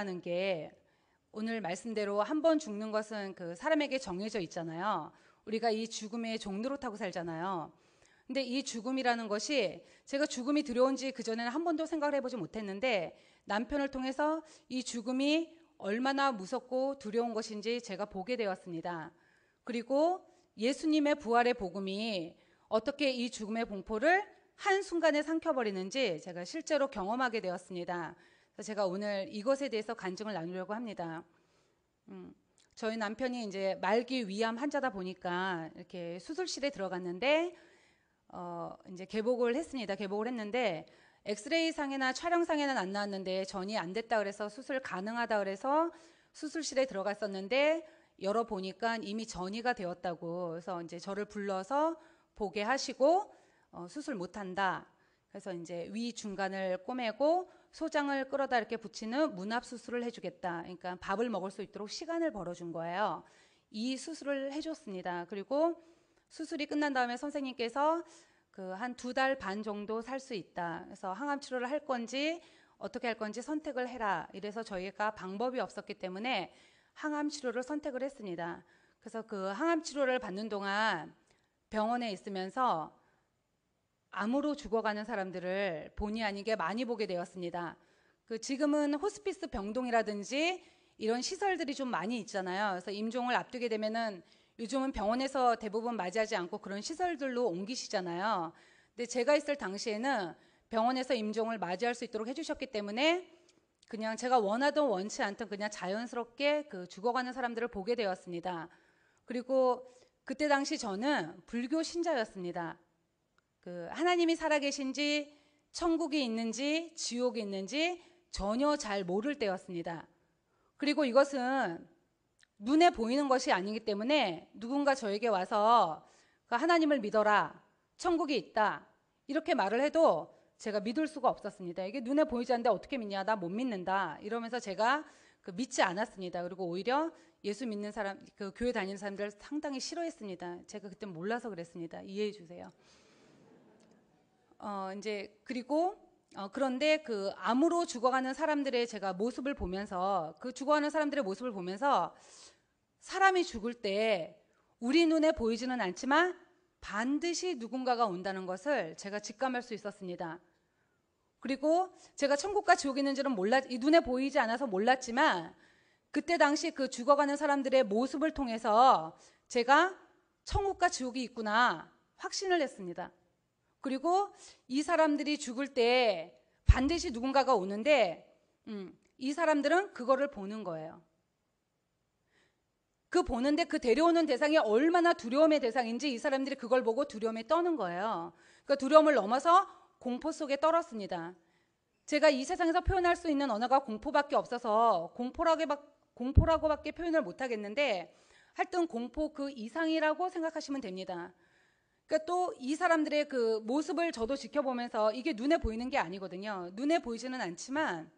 죽음이라는 게 오늘 말씀대로 한 번 죽는 것은 그 사람에게 정해져 있잖아요. 우리가 이 죽음의 종로로 타고 살잖아요. 근데 이 죽음이라는 것이 제가 죽음이 두려운 지 그전에는 한 번도 생각을 해보지 못했는데 남편을 통해서 이 죽음이 얼마나 무섭고 두려운 것인지 제가 보게 되었습니다. 그리고 예수님의 부활의 복음이 어떻게 이 죽음의 공포를 한순간에 삼켜버리는지 제가 실제로 경험하게 되었습니다. 그래서 제가 오늘 이것에 대해서 간증을 나누려고 합니다. 저희 남편이 이제 말기 위암 환자다 보니까 이렇게 수술실에 들어갔는데 이제 개복을 했습니다. 개복을 했는데 엑스레이 상이나 촬영 상에는 안 나왔는데 전이 안 됐다 그래서 수술 가능하다 그래서 수술실에 들어갔었는데 열어보니까 이미 전이가 되었다고. 그래서 이제 저를 불러서 보게 하시고 수술 못한다. 그래서 이제 위 중간을 꼬매고 소장을 끌어다 이렇게 붙이는 문합 수술을 해주겠다. 그러니까 밥을 먹을 수 있도록 시간을 벌어준 거예요. 이 수술을 해줬습니다. 그리고 수술이 끝난 다음에 선생님께서 그 한 2달 반 정도 살 수 있다. 그래서 항암 치료를 할 건지 어떻게 할 건지 선택을 해라. 이래서 저희가 방법이 없었기 때문에 항암 치료를 선택을 했습니다. 그래서 그 항암 치료를 받는 동안 병원에 있으면서 암으로 죽어가는 사람들을 본의 아니게 많이 보게 되었습니다. 그 지금은 호스피스 병동이라든지 이런 시설들이 좀 많이 있잖아요. 그래서 임종을 앞두게 되면은 요즘은 병원에서 대부분 맞이하지 않고 그런 시설들로 옮기시잖아요. 근데 제가 있을 당시에는 병원에서 임종을 맞이할 수 있도록 해주셨기 때문에 그냥 제가 원하든 원치 않든 그냥 자연스럽게 그 죽어가는 사람들을 보게 되었습니다. 그리고 그때 당시 저는 불교 신자였습니다. 그 하나님이 살아계신지 천국이 있는지 지옥이 있는지 전혀 잘 모를 때였습니다. 그리고 이것은 눈에 보이는 것이 아니기 때문에 누군가 저에게 와서 하나님을 믿어라, 천국이 있다 이렇게 말을 해도 제가 믿을 수가 없었습니다. 이게 눈에 보이지 않는데 어떻게 믿냐, 나 못 믿는다 이러면서 제가 믿지 않았습니다. 그리고 오히려 예수 믿는 사람, 그 교회 다니는 사람들을 상당히 싫어했습니다. 제가 그때 몰라서 그랬습니다. 이해해 주세요. 이제 그리고 그런데 그 암으로 죽어가는 사람들의 제가 모습을 보면서 그 죽어가는 사람들의 모습을 보면서 사람이 죽을 때 우리 눈에 보이지는 않지만 반드시 누군가가 온다는 것을 제가 직감할 수 있었습니다. 그리고 제가 천국과 지옥이 있는지는 눈에 보이지 않아서 몰랐지만 그때 당시 그 죽어가는 사람들의 모습을 통해서 제가 천국과 지옥이 있구나 확신을 했습니다. 그리고 이 사람들이 죽을 때 반드시 누군가가 오는데 이 사람들은 그거를 보는 거예요. 그 보는데 그 데려오는 대상이 얼마나 두려움의 대상인지 이 사람들이 그걸 보고 두려움에 떠는 거예요. 그러니까 두려움을 넘어서 공포 속에 떨었습니다. 제가 이 세상에서 표현할 수 있는 언어가 공포밖에 없어서 공포라고밖에 표현을 못하겠는데 하여튼 공포 그 이상이라고 생각하시면 됩니다. 그러니까 또 이 사람들의 그 모습을 저도 지켜보면서 이게 눈에 보이는 게 아니거든요. 눈에 보이지는 않지만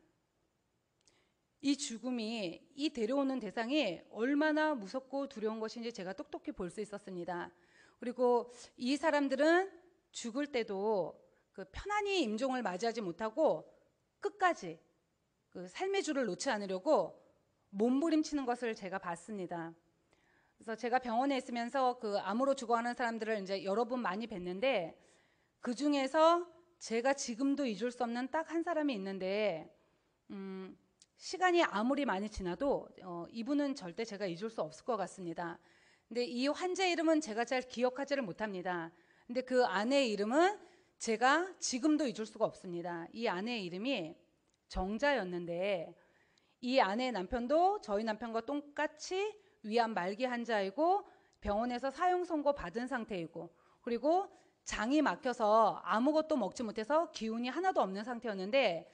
이 죽음이, 이 데려오는 대상이 얼마나 무섭고 두려운 것인지 제가 똑똑히 볼 수 있었습니다. 그리고 이 사람들은 죽을 때도 그 편안히 임종을 맞이하지 못하고 끝까지 그 삶의 줄을 놓지 않으려고 몸부림치는 것을 제가 봤습니다. 그래서 제가 병원에 있으면서 그 암으로 죽어가는 사람들을 이제 여러 분 많이 뵀는데 그 중에서 제가 지금도 잊을 수 없는 딱 한 사람이 있는데 시간이 아무리 많이 지나도 이분은 절대 제가 잊을 수 없을 것 같습니다. 근데 이 환자의 이름은 제가 잘 기억하지를 못합니다. 근데 그 아내의 이름은 제가 지금도 잊을 수가 없습니다. 이 아내의 이름이 정자였는데 이 아내의 남편도 저희 남편과 똑같이 위암 말기 환자이고 병원에서 사형 선고 받은 상태이고 그리고 장이 막혀서 아무것도 먹지 못해서 기운이 하나도 없는 상태였는데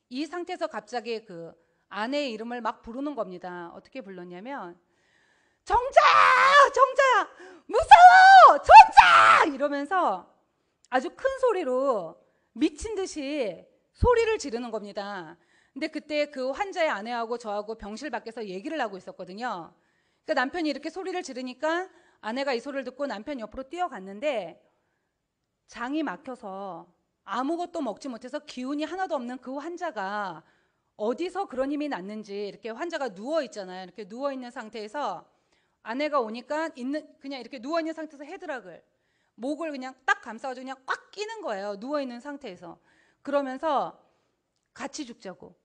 이 상태에서 갑자기 그 아내의 이름을 막 부르는 겁니다. 어떻게 불렀냐면 정자야 무서워 정자 이러면서 아주 큰 소리로 미친 듯이 소리를 지르는 겁니다. 근데 그때 그 환자의 아내하고 저하고 병실 밖에서 얘기를 하고 있었거든요. 그러니까 남편이 이렇게 소리를 지르니까 아내가 이 소리를 듣고 남편 옆으로 뛰어갔는데 장이 막혀서 아무것도 먹지 못해서 기운이 하나도 없는 그 환자가 어디서 그런 힘이 났는지 이렇게 환자가 누워 있잖아요. 이렇게 누워 있는 상태에서 아내가 오니까 그냥 이렇게 누워 있는 상태에서 헤드락을 목을 그냥 딱 감싸가지고 그냥 꽉 끼는 거예요. 누워 있는 상태에서. 그러면서 같이 죽자고.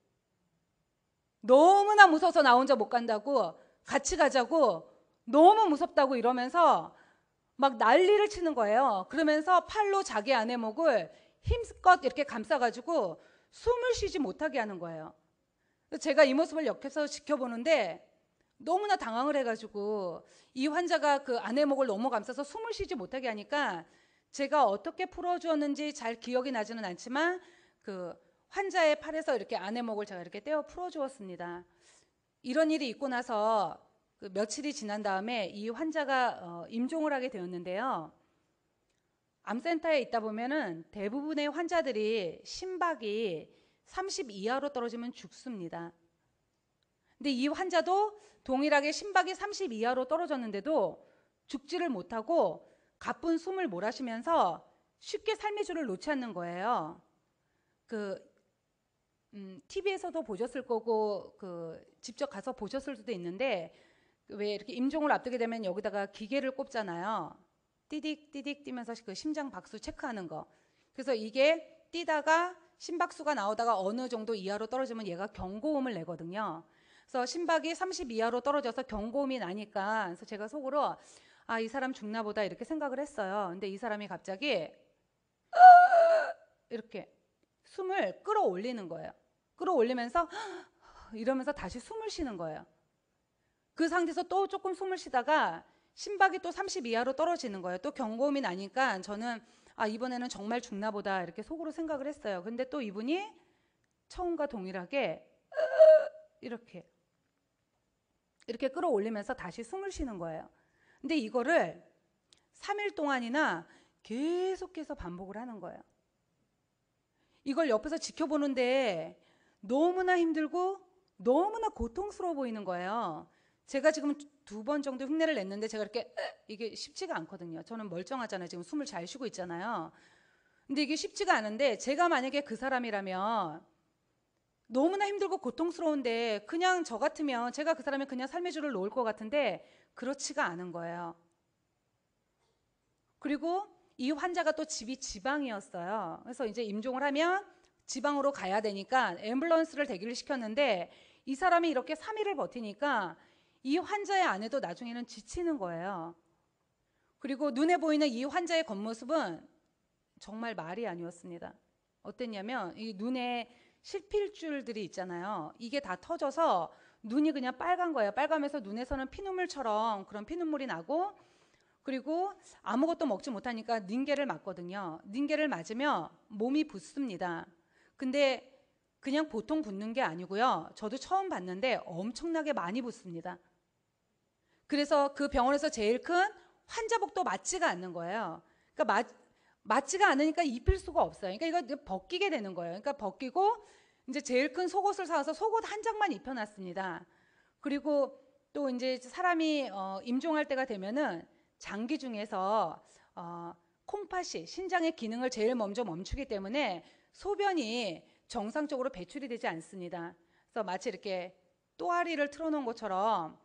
너무나 무서워서 나 혼자 못 간다고, 같이 가자고, 너무 무섭다고 이러면서 막 난리를 치는 거예요. 그러면서 팔로 자기 아내 목을 힘껏 이렇게 감싸가지고 숨을 쉬지 못하게 하는 거예요. 제가 이 모습을 옆에서 지켜보는데 너무나 당황을 해가지고 이 환자가 그 아내 목을 너무 감싸서 숨을 쉬지 못하게 하니까 제가 어떻게 풀어주었는지 잘 기억이 나지는 않지만 그 환자의 팔에서 이렇게 아내 목을 제가 이렇게 떼어 풀어주었습니다. 이런 일이 있고 나서 그 며칠이 지난 다음에 이 환자가 임종을 하게 되었는데요. 암센터에 있다 보면은 대부분의 환자들이 심박이 30 이하로 떨어지면 죽습니다. 근데 이 환자도 동일하게 심박이 30 이하로 떨어졌는데도 죽지를 못하고 가쁜 숨을 몰아쉬면서 쉽게 삶의 줄을 놓지 않는 거예요. TV에서도 보셨을 거고 직접 가서 보셨을 수도 있는데 왜 이렇게 임종을 앞두게 되면 여기다가 기계를 꼽잖아요. 띠딕 띠딕 뛰면서 그 심장 박수 체크하는 거. 그래서 이게 뛰다가 심박수가 나오다가 어느 정도 이하로 떨어지면 얘가 경고음을 내거든요. 그래서 심박이 30 이하로 떨어져서 경고음이 나니까 그래서 제가 속으로 이 사람 죽나 보다 이렇게 생각을 했어요. 근데 이 사람이 갑자기 이렇게 숨을 끌어올리는 거예요. 끌어올리면서 이러면서 다시 숨을 쉬는 거예요. 그 상태에서 또 조금 숨을 쉬다가 심박이 또 30 이하로 떨어지는 거예요. 또 경고음이 나니까 저는 이번에는 정말 죽나 보다 이렇게 속으로 생각을 했어요. 근데 또 이분이 처음과 동일하게 이렇게 끌어올리면서 다시 숨을 쉬는 거예요. 근데 이거를 3일 동안이나 계속해서 반복을 하는 거예요. 이걸 옆에서 지켜보는데 너무나 힘들고 너무나 고통스러워 보이는 거예요. 제가 지금 2번 정도 흉내를 냈는데 제가 이렇게 이게 쉽지가 않거든요. 저는 멀쩡하잖아요. 지금 숨을 잘 쉬고 있잖아요. 근데 이게 쉽지가 않은데 제가 만약에 그 사람이라면 너무나 힘들고 고통스러운데 그냥 저 같으면 제가 그 사람이 그냥 삶의 줄을 놓을 것 같은데 그렇지가 않은 거예요. 그리고 이 환자가 또 집이 지방이었어요. 그래서 이제 임종을 하면 지방으로 가야 되니까 앰뷸런스를 대기를 시켰는데 이 사람이 이렇게 3일을 버티니까 이 환자의 아내도 나중에는 지치는 거예요. 그리고 눈에 보이는 이 환자의 겉모습은 정말 말이 아니었습니다. 어땠냐면 이 눈에 실필줄들이 있잖아요. 이게 다 터져서 눈이 그냥 빨간 거예요. 빨가면서 눈에서는 피눈물처럼 그런 피눈물이 나고 그리고 아무것도 먹지 못하니까 닌게를 맞거든요. 닌게를 맞으면 몸이 붓습니다. 근데 그냥 보통 붓는 게 아니고요. 저도 처음 봤는데 엄청나게 많이 붓습니다. 그래서 그 병원에서 제일 큰 환자복도 맞지가 않는 거예요. 그러니까 맞지가 않으니까 입힐 수가 없어요. 그러니까 이거 벗기게 되는 거예요. 그러니까 벗기고 이제 제일 큰 속옷을 사서 속옷 한 장만 입혀놨습니다. 그리고 또 이제 사람이 임종할 때가 되면은 장기 중에서 콩팥이 신장의 기능을 제일 먼저 멈추기 때문에 소변이 정상적으로 배출이 되지 않습니다. 그래서 마치 이렇게 또아리를 틀어놓은 것처럼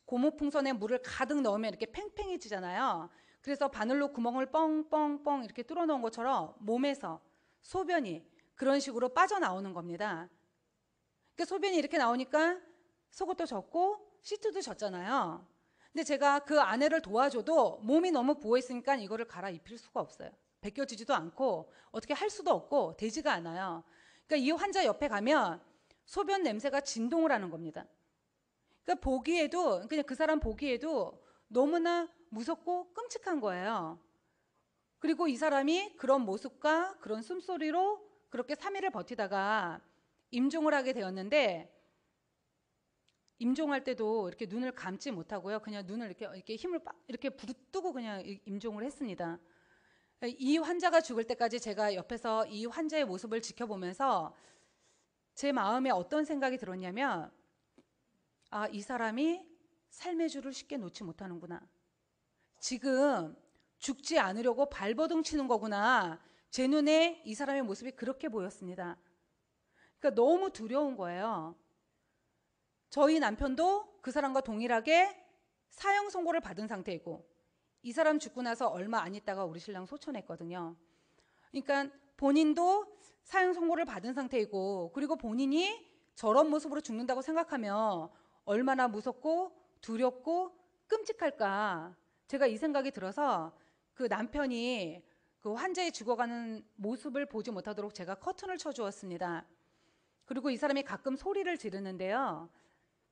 고무풍선에 물을 가득 넣으면 이렇게 팽팽해지잖아요. 그래서 바늘로 구멍을 뻥뻥뻥 이렇게 뚫어놓은 것처럼 몸에서 소변이 그런 식으로 빠져나오는 겁니다. 그러니까 소변이 이렇게 나오니까 속옷도 젖고 시트도 젖잖아요. 근데 제가 그 아내를 도와줘도 몸이 너무 부어있으니까 이거를 갈아입힐 수가 없어요. 벗겨지지도 않고 어떻게 할 수도 없고 되지가 않아요. 그러니까 이 환자 옆에 가면 소변 냄새가 진동을 하는 겁니다. 그러니까 보기에도 그냥 그 사람 보기에도 너무나 무섭고 끔찍한 거예요. 그리고 이 사람이 그런 모습과 그런 숨소리로 그렇게 3일을 버티다가 임종을 하게 되었는데 임종할 때도 이렇게 눈을 감지 못하고요. 그냥 눈을 이렇게 힘을 이렇게 부르뜨고 그냥 임종을 했습니다. 이 환자가 죽을 때까지 제가 옆에서 이 환자의 모습을 지켜보면서 제 마음에 어떤 생각이 들었냐면 이 사람이 삶의 줄을 쉽게 놓지 못하는구나. 지금 죽지 않으려고 발버둥 치는 거구나. 제 눈에 이 사람의 모습이 그렇게 보였습니다. 그러니까 너무 두려운 거예요. 저희 남편도 그 사람과 동일하게 사형 선고를 받은 상태이고, 이 사람 죽고 나서 얼마 안 있다가 우리 신랑 소천했거든요. 그러니까 본인도 사형 선고를 받은 상태이고, 그리고 본인이 저런 모습으로 죽는다고 생각하면 얼마나 무섭고 두렵고 끔찍할까. 제가 이 생각이 들어서 그 남편이 그 환자의 죽어가는 모습을 보지 못하도록 제가 커튼을 쳐주었습니다. 그리고 이 사람이 가끔 소리를 지르는데요,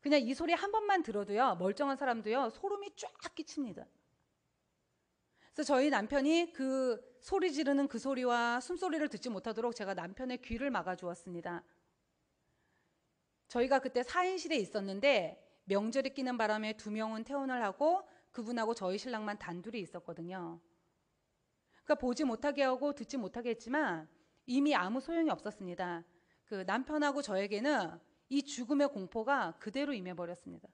그냥 이 소리 한 번만 들어도요, 멀쩡한 사람도요, 소름이 쫙 끼칩니다. 그래서 저희 남편이 그 소리 지르는 그 소리와 숨소리를 듣지 못하도록 제가 남편의 귀를 막아주었습니다. 저희가 그때 4인실에 있었는데 명절이 끼는 바람에 2명은 퇴원을 하고 그분하고 저희 신랑만 단둘이 있었거든요. 그러니까 보지 못하게 하고 듣지 못하게 했지만 이미 아무 소용이 없었습니다. 그 남편하고 저에게는 이 죽음의 공포가 그대로 임해버렸습니다.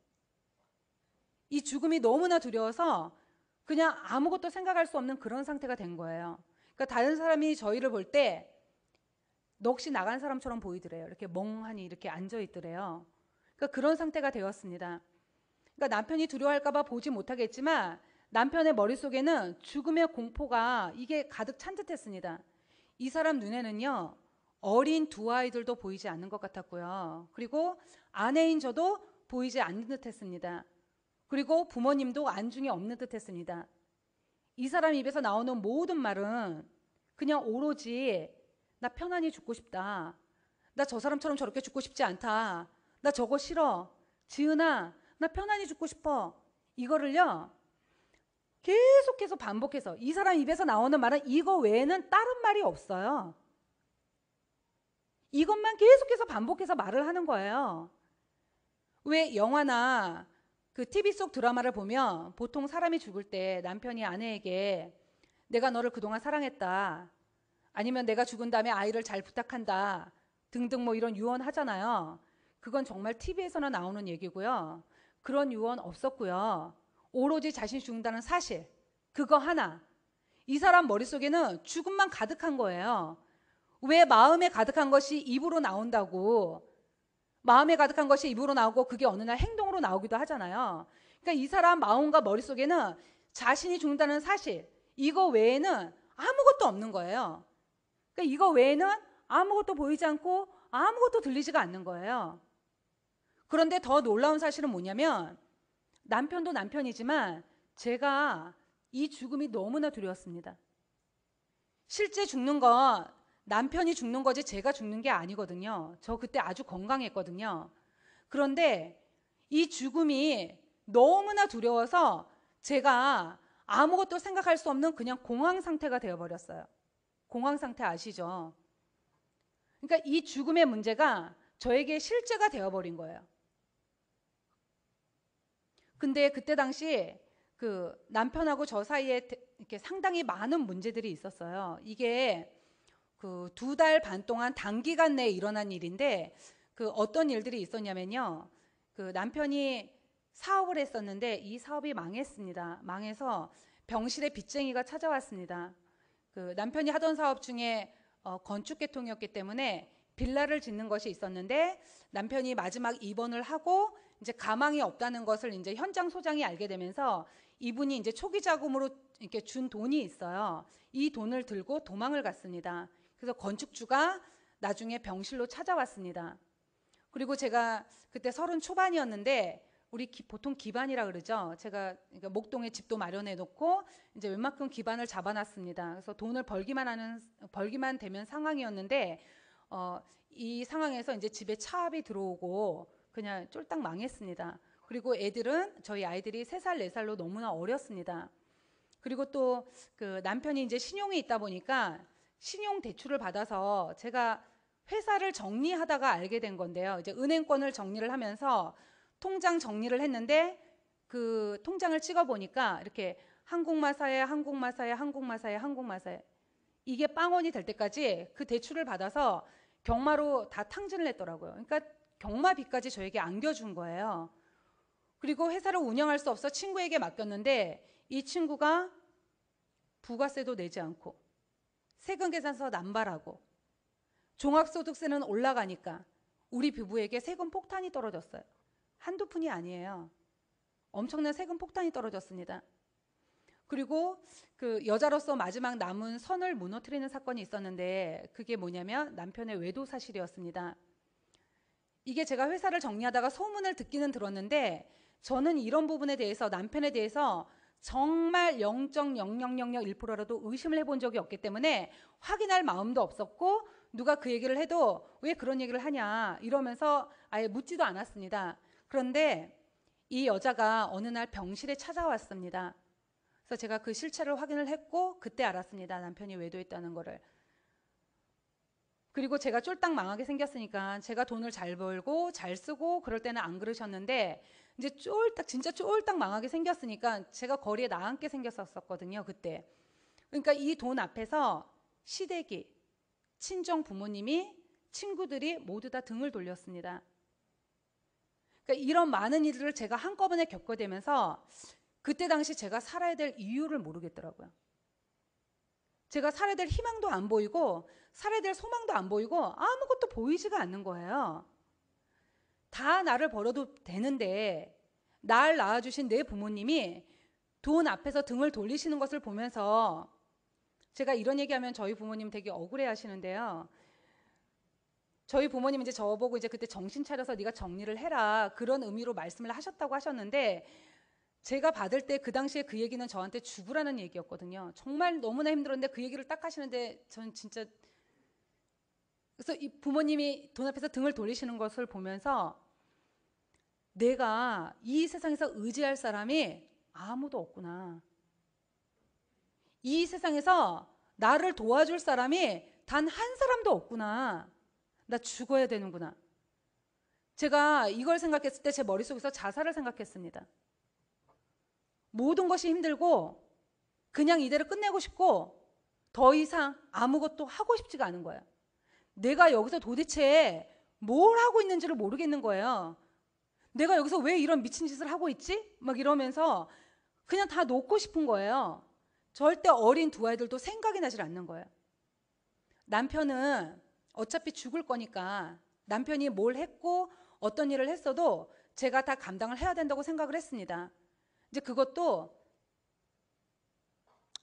이 죽음이 너무나 두려워서 그냥 아무것도 생각할 수 없는 그런 상태가 된 거예요. 그러니까 다른 사람이 저희를 볼 때 넋이 나간 사람처럼 보이더래요. 이렇게 멍하니 이렇게 앉아 있더래요. 그러니까 그런 상태가 되었습니다. 그러니까 남편이 두려워할까 봐 보지 못하겠지만 남편의 머릿속에는 죽음의 공포가 이게 가득 찬 듯했습니다. 이 사람 눈에는요, 어린 2아이들도 보이지 않는 것 같았고요. 그리고 아내인 저도 보이지 않는 듯했습니다. 그리고 부모님도 안중에 없는 듯했습니다. 이 사람 입에서 나오는 모든 말은 그냥 오로지 나 편안히 죽고 싶다. 나 저 사람처럼 저렇게 죽고 싶지 않다. 나 저거 싫어. 지은아, 나 편안히 죽고 싶어. 이거를요, 계속해서 반복해서 이 사람 입에서 나오는 말은 이거 외에는 다른 말이 없어요. 이것만 계속해서 반복해서 말을 하는 거예요. 왜 영화나 그 TV 속 드라마를 보면 보통 사람이 죽을 때 남편이 아내에게 내가 너를 그동안 사랑했다, 아니면 내가 죽은 다음에 아이를 잘 부탁한다 등등 뭐 이런 유언 하잖아요. 그건 정말 TV에서나 나오는 얘기고요. 그런 유언 없었고요. 오로지 자신이 죽는다는 사실, 그거 하나. 이 사람 머릿속에는 죽음만 가득한 거예요. 왜 마음에 가득한 것이 입으로 나온다고, 마음에 가득한 것이 입으로 나오고 그게 어느 날 행동으로 나오기도 하잖아요. 그러니까 이 사람 마음과 머릿속에는 자신이 죽는다는 사실, 이거 외에는 아무것도 없는 거예요. 그러니까 이거 외에는 아무것도 보이지 않고 아무것도 들리지가 않는 거예요. 그런데 더 놀라운 사실은 뭐냐면 남편도 남편이지만 제가 이 죽음이 너무나 두려웠습니다. 실제 죽는 건 남편이 죽는 거지 제가 죽는 게 아니거든요. 저 그때 아주 건강했거든요. 그런데 이 죽음이 너무나 두려워서 제가 아무것도 생각할 수 없는 그냥 공황 상태가 되어버렸어요. 공황 상태 아시죠? 그러니까 이 죽음의 문제가 저에게 실제가 되어버린 거예요. 근데 그때 당시 그 남편하고 저 사이에 이렇게 상당히 많은 문제들이 있었어요. 이게 그 2달 반 동안 단기간 내에 일어난 일인데 그 어떤 일들이 있었냐면요. 그 남편이 사업을 했었는데 이 사업이 망했습니다. 망해서 병실에 빚쟁이가 찾아왔습니다. 그 남편이 하던 사업 중에 건축 계통이었기 때문에 빌라를 짓는 것이 있었는데 남편이 마지막 입원을 하고 이제 가망이 없다는 것을 이제 현장 소장이 알게 되면서 이분이 이제 초기 자금으로 이렇게 준 돈이 있어요. 이 돈을 들고 도망을 갔습니다. 그래서 건축주가 나중에 병실로 찾아왔습니다. 그리고 제가 그때 30 초반이었는데 우리 보통 기반이라 그러죠. 제가 그러니까 목동에 집도 마련해 놓고 이제 웬만큼 기반을 잡아놨습니다. 그래서 돈을 벌기만 되면 상황이었는데 이 상황에서 이제 집에 차압이 들어오고 그냥 쫄딱 망했습니다. 그리고 저희 아이들이 3살, 4살로 너무나 어렸습니다. 그리고 또 그 남편이 이제 신용이 있다 보니까 신용 대출을 받아서 제가 회사를 정리하다가 알게 된 건데요. 이제 은행권을 정리를 하면서 통장 정리를 했는데 그 통장을 찍어 보니까 이렇게 한국마사회, 한국마사회, 한국마사회, 한국마사회 이게 빵원이 될 때까지 그 대출을 받아서 경마로 다 탕진을 했더라고요. 그러니까 경마비까지 저에게 안겨준 거예요. 그리고 회사를 운영할 수 없어 친구에게 맡겼는데 이 친구가 부가세도 내지 않고 세금 계산서 남발하고 종합소득세는 올라가니까 우리 부부에게 세금 폭탄이 떨어졌어요. 한두 푼이 아니에요. 엄청난 세금 폭탄이 떨어졌습니다. 그리고 그 여자로서 마지막 남은 선을 무너뜨리는 사건이 있었는데 그게 뭐냐면 남편의 외도 사실이었습니다. 이게 제가 회사를 정리하다가 소문을 듣기는 들었는데 저는 이런 부분에 대해서 남편에 대해서 정말 0.00001%라도 의심을 해본 적이 없기 때문에 확인할 마음도 없었고 누가 그 얘기를 해도 왜 그런 얘기를 하냐 이러면서 아예 묻지도 않았습니다. 그런데 이 여자가 어느 날 병실에 찾아왔습니다. 그래서 제가 그 실체를 확인을 했고 그때 알았습니다. 남편이 외도했다는 거를. 그리고 제가 쫄딱 망하게 생겼으니까 제가 돈을 잘 벌고 잘 쓰고 그럴 때는 안 그러셨는데 이제 진짜 쫄딱 망하게 생겼으니까 제가 거리에 나앉게 생겼었거든요. 그때. 그러니까 이 돈 앞에서 시댁이, 친정 부모님이, 친구들이 모두 다 등을 돌렸습니다. 그러니까 이런 많은 일들을 제가 한꺼번에 겪어대면서 그때 당시 제가 살아야 될 이유를 모르겠더라고요. 제가 살아야 될 희망도 안 보이고 살아야 될 소망도 안 보이고 아무것도 보이지가 않는 거예요. 다 나를 버려도 되는데 날 낳아주신 내 부모님이 돈 앞에서 등을 돌리시는 것을 보면서 제가 이런 얘기하면 저희 부모님 되게 억울해 하시는데요. 저희 부모님 이제 저보고 이제 그때 정신 차려서 네가 정리를 해라 그런 의미로 말씀을 하셨다고 하셨는데 제가 받을 때 그 당시에 그 얘기는 저한테 죽으라는 얘기였거든요. 정말 너무나 힘들었는데 그 얘기를 딱 하시는데 저는 진짜 그래서 이 부모님이 돈 앞에서 등을 돌리시는 것을 보면서 내가 이 세상에서 의지할 사람이 아무도 없구나. 이 세상에서 나를 도와줄 사람이 단 한 사람도 없구나. 나 죽어야 되는구나. 제가 이걸 생각했을 때 제 머릿속에서 자살을 생각했습니다. 모든 것이 힘들고 그냥 이대로 끝내고 싶고 더 이상 아무것도 하고 싶지가 않은 거예요. 내가 여기서 도대체 뭘 하고 있는지를 모르겠는 거예요. 내가 여기서 왜 이런 미친 짓을 하고 있지? 막 이러면서 그냥 다 놓고 싶은 거예요. 절대 어린 두 아이들도 생각이 나질 않는 거예요. 남편은 어차피 죽을 거니까 남편이 뭘 했고 어떤 일을 했어도 제가 다 감당을 해야 된다고 생각을 했습니다. 이제 그것도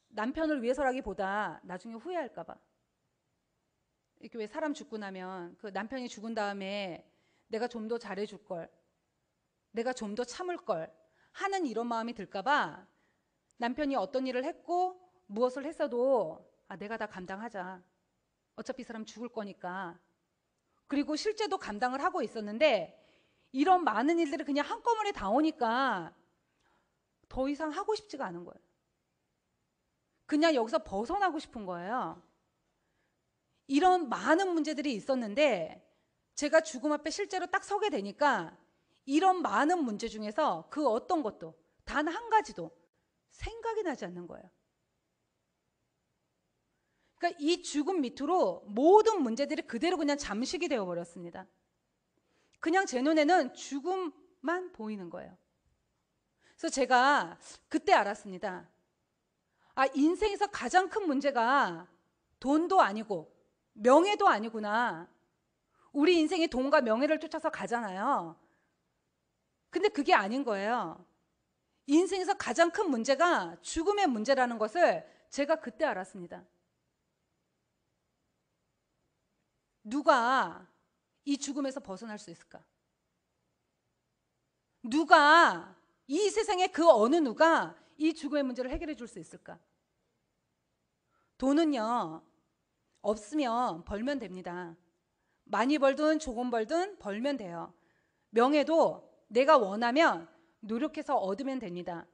남편을 위해서라기보다 나중에 후회할까 봐. 이렇게 왜 사람 죽고 나면 그 남편이 죽은 다음에 내가 좀 더 잘해줄 걸, 내가 좀 더 참을 걸 하는 이런 마음이 들까 봐 남편이 어떤 일을 했고 무엇을 했어도 내가 다 감당하자. 어차피 이 사람 죽을 거니까. 그리고 실제도 감당을 하고 있었는데 이런 많은 일들이 그냥 한꺼번에 다 오니까 더 이상 하고 싶지가 않은 거예요. 그냥 여기서 벗어나고 싶은 거예요. 이런 많은 문제들이 있었는데 제가 죽음 앞에 실제로 딱 서게 되니까 이런 많은 문제 중에서 그 어떤 것도 단 한 가지도 생각이 나지 않는 거예요. 그러니까 이 죽음 밑으로 모든 문제들이 그대로 그냥 잠식이 되어버렸습니다. 그냥 제 눈에는 죽음만 보이는 거예요. 그래서 제가 그때 알았습니다. 인생에서 가장 큰 문제가 돈도 아니고 명예도 아니구나. 우리 인생이 돈과 명예를 쫓아서 가잖아요. 근데 그게 아닌 거예요. 인생에서 가장 큰 문제가 죽음의 문제라는 것을 제가 그때 알았습니다. 누가 이 죽음에서 벗어날 수 있을까? 누가 이 세상에 그 어느 누가 이 죽음의 문제를 해결해 줄 수 있을까? 돈은요, 없으면 벌면 됩니다. 많이 벌든 조금 벌든 벌면 돼요. 명예도 내가 원하면 노력해서 얻으면 됩니다.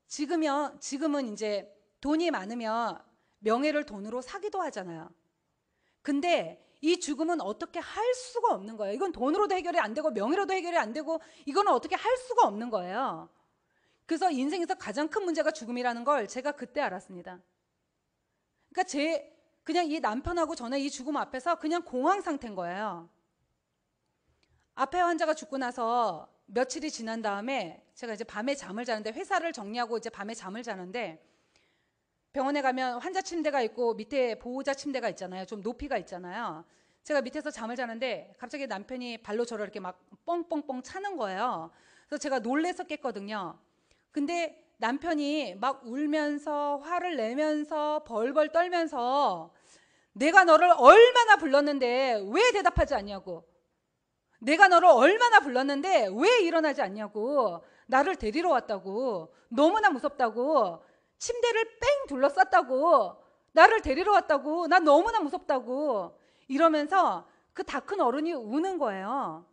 지금은 이제 돈이 많으면 명예를 돈으로 사기도 하잖아요. 근데 이 죽음은 어떻게 할 수가 없는 거예요. 이건 돈으로도 해결이 안 되고 명예로도 해결이 안 되고 이거는 어떻게 할 수가 없는 거예요. 그래서 인생에서 가장 큰 문제가 죽음이라는 걸 제가 그때 알았습니다. 그러니까 그냥 이 남편하고 저는 이 죽음 앞에서 그냥 공황 상태인 거예요. 앞에 환자가 죽고 나서 며칠이 지난 다음에 제가 이제 밤에 잠을 자는데 회사를 정리하고 이제 밤에 잠을 자는데 병원에 가면 환자 침대가 있고 밑에 보호자 침대가 있잖아요. 좀 높이가 있잖아요. 제가 밑에서 잠을 자는데 갑자기 남편이 발로 저를 이렇게 막 뻥뻥뻥 차는 거예요. 그래서 제가 놀래서 깼거든요. 근데 남편이 막 울면서 화를 내면서 벌벌 떨면서 내가 너를 얼마나 불렀는데 왜 대답하지 않냐고, 내가 너를 얼마나 불렀는데 왜 일어나지 않냐고, 나를 데리러 왔다고, 너무나 무섭다고, 침대를 뺑 둘러쌌다고, 나를 데리러 왔다고, 난 너무나 무섭다고 이러면서 그 다 큰 어른이 우는 거예요.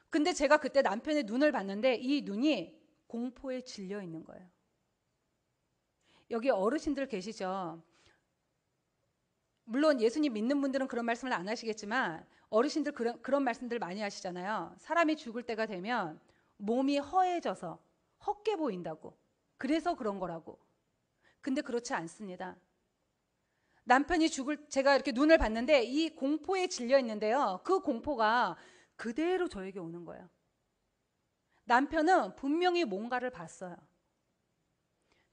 근데 제가 그때 남편의 눈을 봤는데 이 눈이 공포에 질려 있는 거예요. 여기 어르신들 계시죠? 물론 예수님 믿는 분들은 그런 말씀을 안 하시겠지만 어르신들 그런 말씀들 많이 하시잖아요. 사람이 죽을 때가 되면 몸이 허해져서 헛게 보인다고, 그래서 그런 거라고. 근데 그렇지 않습니다. 남편이 제가 이렇게 눈을 봤는데 이 공포에 질려 있는데요, 그 공포가 그대로 저에게 오는 거예요. 남편은 분명히 뭔가를 봤어요.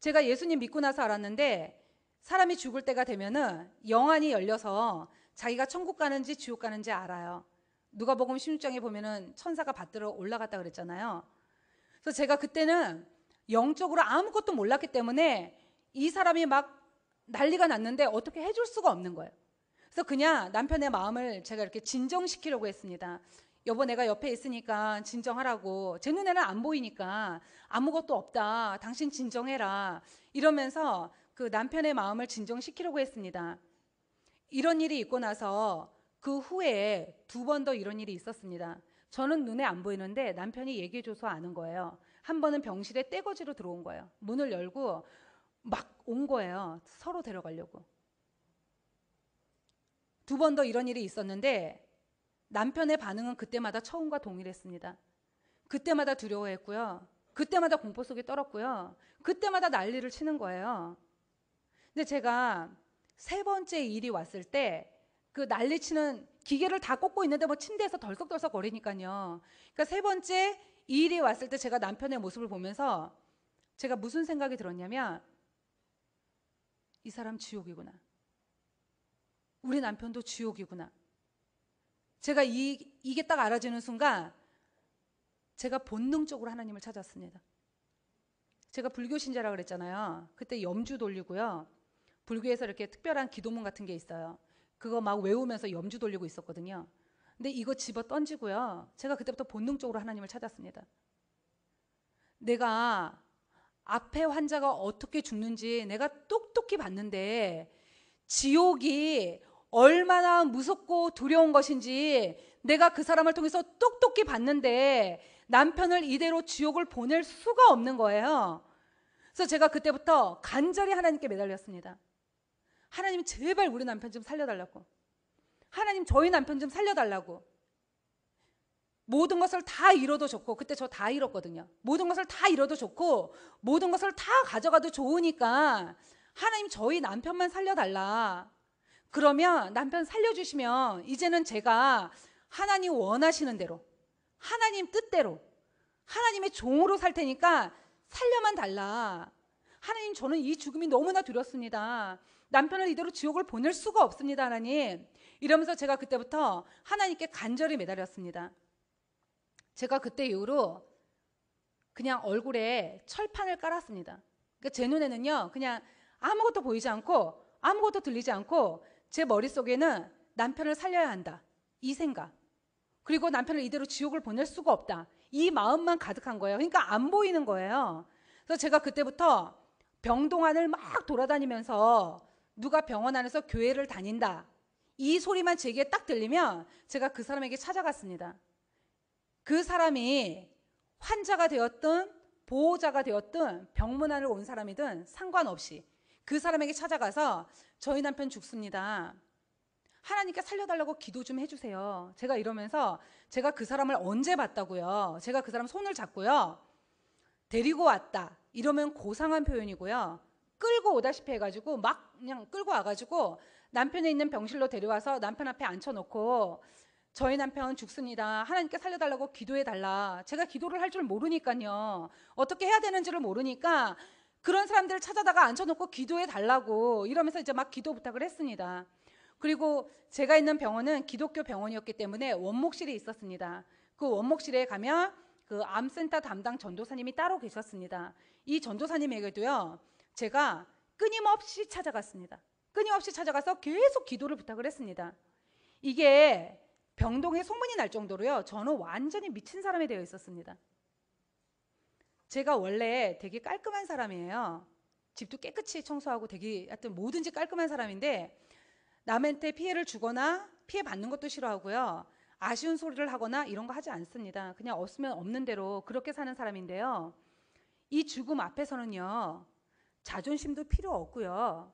제가 예수님 믿고 나서 알았는데 사람이 죽을 때가 되면은 영안이 열려서 자기가 천국 가는지 지옥 가는지 알아요. 누가복음 16장에 보면은 천사가 받들어 올라갔다 그랬잖아요. 그래서 제가 그때는 영적으로 아무것도 몰랐기 때문에 이 사람이 막 난리가 났는데 어떻게 해줄 수가 없는 거예요. 그래서 그냥 남편의 마음을 제가 이렇게 진정시키려고 했습니다. 여보, 내가 옆에 있으니까 진정하라고. 제 눈에는 안 보이니까 아무것도 없다, 당신 진정해라, 이러면서 그 남편의 마음을 진정시키려고 했습니다. 이런 일이 있고 나서 그 후에 2번 더 이런 일이 있었습니다. 저는 눈에 안 보이는데 남편이 얘기해줘서 아는 거예요. 한 번은 병실에 떼거지로 들어온 거예요. 문을 열고 막 온 거예요. 서로 데려가려고. 2번 더 이런 일이 있었는데 남편의 반응은 그때마다 처음과 동일했습니다. 그때마다 두려워했고요. 그때마다 공포 속에 떨었고요. 그때마다 난리를 치는 거예요. 근데 제가 3번째 일이 왔을 때 그 난리치는 기계를 다 꽂고 있는데 뭐 침대에서 덜썩덜썩 거리니까요. 그러니까 3번째 일이 왔을 때 제가 남편의 모습을 보면서 제가 무슨 생각이 들었냐면, 이 사람 지옥이구나. 우리 남편도 지옥이구나. 제가 이게 딱 알아지는 순간 제가 본능적으로 하나님을 찾았습니다. 제가 불교 신자라 그랬잖아요. 그때 염주 돌리고요. 불교에서 이렇게 특별한 기도문 같은 게 있어요. 그거 막 외우면서 염주 돌리고 있었거든요. 근데 이거 집어 던지고요. 제가 그때부터 본능적으로 하나님을 찾았습니다. 내가 앞에 환자가 어떻게 죽는지 내가 똑똑히 봤는데 지옥이 얼마나 무섭고 두려운 것인지 내가 그 사람을 통해서 똑똑히 봤는데 남편을 이대로 지옥을 보낼 수가 없는 거예요. 그래서 제가 그때부터 간절히 하나님께 매달렸습니다. 하나님, 제발 우리 남편 좀 살려달라고. 하나님, 저희 남편 좀 살려달라고. 모든 것을 다 잃어도 좋고, 그때 저 다 잃었거든요. 모든 것을 다 잃어도 좋고 모든 것을 다 가져가도 좋으니까 하나님, 저희 남편만 살려달라. 그러면 남편 살려주시면 이제는 제가 하나님 원하시는 대로, 하나님 뜻대로, 하나님의 종으로 살 테니까 살려만 달라. 하나님, 저는 이 죽음이 너무나 두렵습니다. 남편을 이대로 지옥을 보낼 수가 없습니다, 하나님. 이러면서 제가 그때부터 하나님께 간절히 매달렸습니다. 제가 그때 이후로 그냥 얼굴에 철판을 깔았습니다. 그러니까 제 눈에는요, 그냥 아무것도 보이지 않고 아무것도 들리지 않고 제 머릿속에는 남편을 살려야 한다, 이 생각, 그리고 남편을 이대로 지옥을 보낼 수가 없다, 이 마음만 가득한 거예요. 그러니까 안 보이는 거예요. 그래서 제가 그때부터 병동안을 막 돌아다니면서 누가 병원 안에서 교회를 다닌다, 이 소리만 제게 딱 들리면 제가 그 사람에게 찾아갔습니다. 그 사람이 환자가 되었든 보호자가 되었든 병문안을 온 사람이든 상관없이 그 사람에게 찾아가서 저희 남편 죽습니다, 하나님께 살려달라고 기도 좀 해주세요, 제가 이러면서 제가 그 사람을 언제 봤다고요, 제가 그 사람 손을 잡고요, 데리고 왔다 이러면 고상한 표현이고요, 끌고 오다시피 해가지고 막 그냥 끌고 와가지고 남편이 있는 병실로 데려와서 남편 앞에 앉혀놓고 저희 남편 죽습니다, 하나님께 살려달라고 기도해달라. 제가 기도를 할 줄 모르니까요, 어떻게 해야 되는지를 모르니까 그런 사람들을 찾아다가 앉혀놓고 기도해달라고 이러면서 이제 막 기도 부탁을 했습니다. 그리고 제가 있는 병원은 기독교 병원이었기 때문에 원목실이 있었습니다. 그 원목실에 가면 그 암센터 담당 전도사님이 따로 계셨습니다. 이 전도사님에게도요, 제가 끊임없이 찾아갔습니다. 끊임없이 찾아가서 계속 기도를 부탁을 했습니다. 이게 병동에 소문이 날 정도로요, 저는 완전히 미친 사람이 되어 있었습니다. 제가 원래 되게 깔끔한 사람이에요. 집도 깨끗이 청소하고 되게 하여튼 뭐든지 깔끔한 사람인데, 남한테 피해를 주거나 피해 받는 것도 싫어하고요, 아쉬운 소리를 하거나 이런 거 하지 않습니다. 그냥 없으면 없는 대로 그렇게 사는 사람인데요, 이 죽음 앞에서는요, 자존심도 필요 없고요,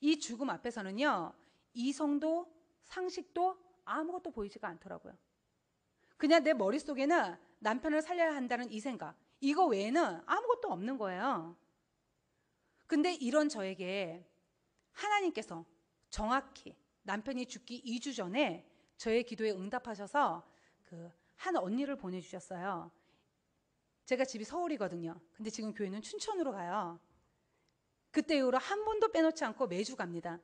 이 죽음 앞에서는요, 이성도 상식도 아무것도 보이지가 않더라고요. 그냥 내 머릿속에는 남편을 살려야 한다는 이 생각, 이거 외에는 아무것도 없는 거예요. 근데 이런 저에게 하나님께서 정확히 남편이 죽기 2주 전에 저의 기도에 응답하셔서 그 한 언니를 보내주셨어요. 제가 집이 서울이거든요. 근데 지금 교회는 춘천으로 가요. 그때 이후로 한 번도 빼놓지 않고 매주 갑니다.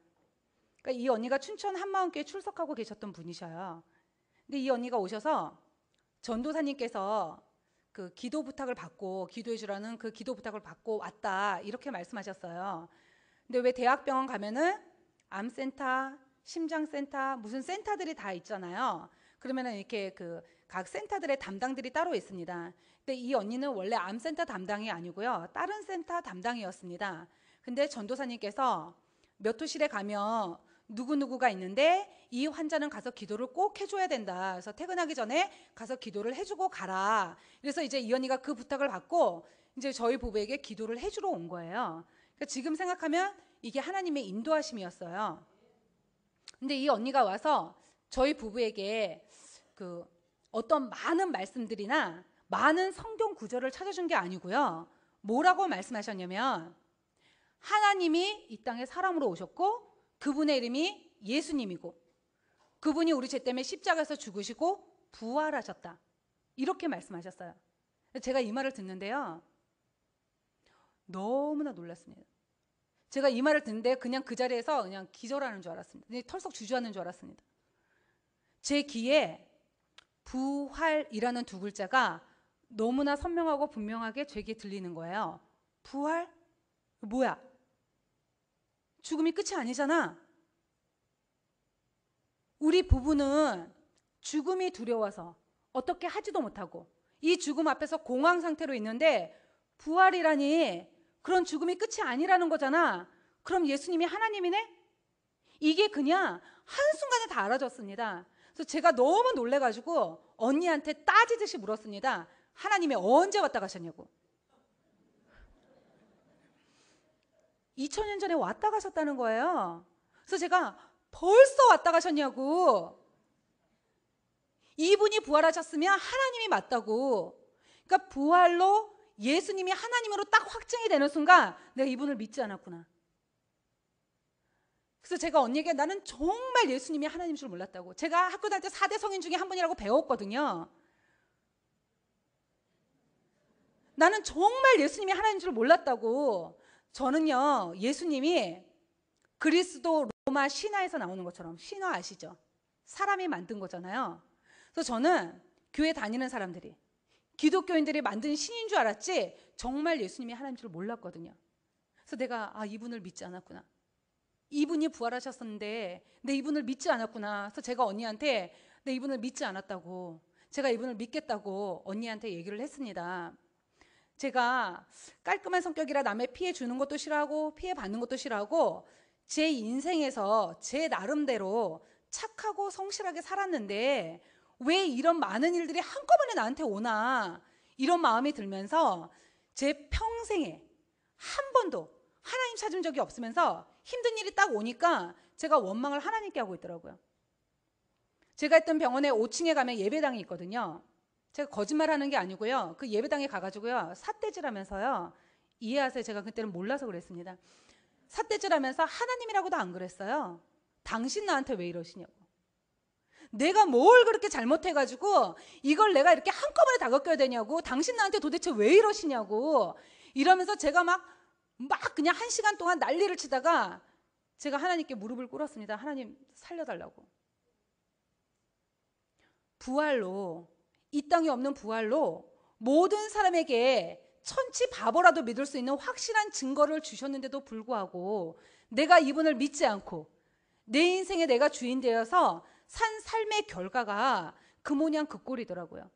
그러니까 이 언니가 춘천 한마음교회 출석하고 계셨던 분이셔요. 근데 이 언니가 오셔서 전도사님께서 그 기도 부탁을 받고, 기도해 주라는 그 기도 부탁을 받고 왔다, 이렇게 말씀하셨어요. 근데 왜 대학병원 가면은 암센터, 심장센터, 무슨 센터들이 다 있잖아요. 그러면은 이렇게 그 각 센터들의 담당들이 따로 있습니다. 근데 이 언니는 원래 암센터 담당이 아니고요, 다른 센터 담당이었습니다. 근데 전도사님께서 몇 호실에 가면 누구누구가 있는데 이 환자는 가서 기도를 꼭 해줘야 된다. 그래서 퇴근하기 전에 가서 기도를 해주고 가라. 그래서 이제 이 언니가 그 부탁을 받고 이제 저희 부부에게 기도를 해주러 온 거예요. 그러니까 지금 생각하면 이게 하나님의 인도하심이었어요. 근데 이 언니가 와서 저희 부부에게 그 어떤 많은 말씀들이나 많은 성경 구절을 찾아준 게 아니고요, 뭐라고 말씀하셨냐면, 하나님이 이 땅에 사람으로 오셨고 그분의 이름이 예수님이고 그분이 우리 죄 때문에 십자가에서 죽으시고 부활하셨다, 이렇게 말씀하셨어요. 제가 이 말을 듣는데요, 너무나 놀랐습니다. 제가 이 말을 듣는데 그냥 그 자리에서 그냥 기절하는 줄 알았습니다. 털썩 주저하는 줄 알았습니다. 제 귀에 부활이라는 두 글자가 너무나 선명하고 분명하게 제게 들리는 거예요. 부활? 뭐야? 죽음이 끝이 아니잖아. 우리 부부는 죽음이 두려워서 어떻게 하지도 못하고 이 죽음 앞에서 공황 상태로 있는데, 부활이라니 그런 죽음이 끝이 아니라는 거잖아. 그럼 예수님이 하나님이네? 이게 그냥 한순간에 다 알아졌습니다. 그래서 제가 너무 놀래가지고 언니한테 따지듯이 물었습니다. 하나님이 언제 왔다 가셨냐고. 2000년 전에 왔다 가셨다는 거예요. 그래서 제가 벌써 왔다 가셨냐고. 이분이 부활하셨으면 하나님이 맞다고. 그러니까 부활로 예수님이 하나님으로 딱 확증이 되는 순간 내가 이분을 믿지 않았구나. 그래서 제가 언니에게 나는 정말 예수님이 하나님인 줄 몰랐다고. 제가 학교 다닐 때 4대 성인 중에 한 분이라고 배웠거든요. 나는 정말 예수님이 하나님인 줄 몰랐다고. 저는요, 예수님이 그리스도 로마 신화에서 나오는 것처럼, 신화 아시죠? 사람이 만든 거잖아요. 그래서 저는 교회 다니는 사람들이, 기독교인들이 만든 신인 줄 알았지 정말 예수님이 하나님인 줄 몰랐거든요. 그래서 내가 이분을 믿지 않았구나. 이분이 부활하셨었는데 내 이분을 믿지 않았구나. 그래서 제가 언니한테 내 이분을 믿지 않았다고, 제가 이분을 믿겠다고 언니한테 얘기를 했습니다. 제가 깔끔한 성격이라 남의 피해 주는 것도 싫어하고 피해 받는 것도 싫어하고 제 인생에서 제 나름대로 착하고 성실하게 살았는데 왜 이런 많은 일들이 한꺼번에 나한테 오나, 이런 마음이 들면서 제 평생에 한 번도 하나님 찾은 적이 없으면서 힘든 일이 딱 오니까 제가 원망을 하나님께 하고 있더라고요. 제가 있던 병원에 5층에 가면 예배당이 있거든요. 제가 거짓말하는 게 아니고요, 그 예배당에 가가지고요 삿대질하면서요, 이해하세요? 제가 그때는 몰라서 그랬습니다. 삿대질하면서 하나님이라고도 안 그랬어요. 당신 나한테 왜 이러시냐고. 내가 뭘 그렇게 잘못해가지고 이걸 내가 이렇게 한꺼번에 다 겪어야 되냐고. 당신 나한테 도대체 왜 이러시냐고. 이러면서 제가 막 그냥 1시간 동안 난리를 치다가 제가 하나님께 무릎을 꿇었습니다. 하나님 살려달라고. 부활로, 이 땅에 없는 부활로 모든 사람에게 천치 바보라도 믿을 수 있는 확실한 증거를 주셨는데도 불구하고 내가 이분을 믿지 않고 내 인생에 내가 주인 되어서 산 삶의 결과가 그 모양 그 꼴이더라고요.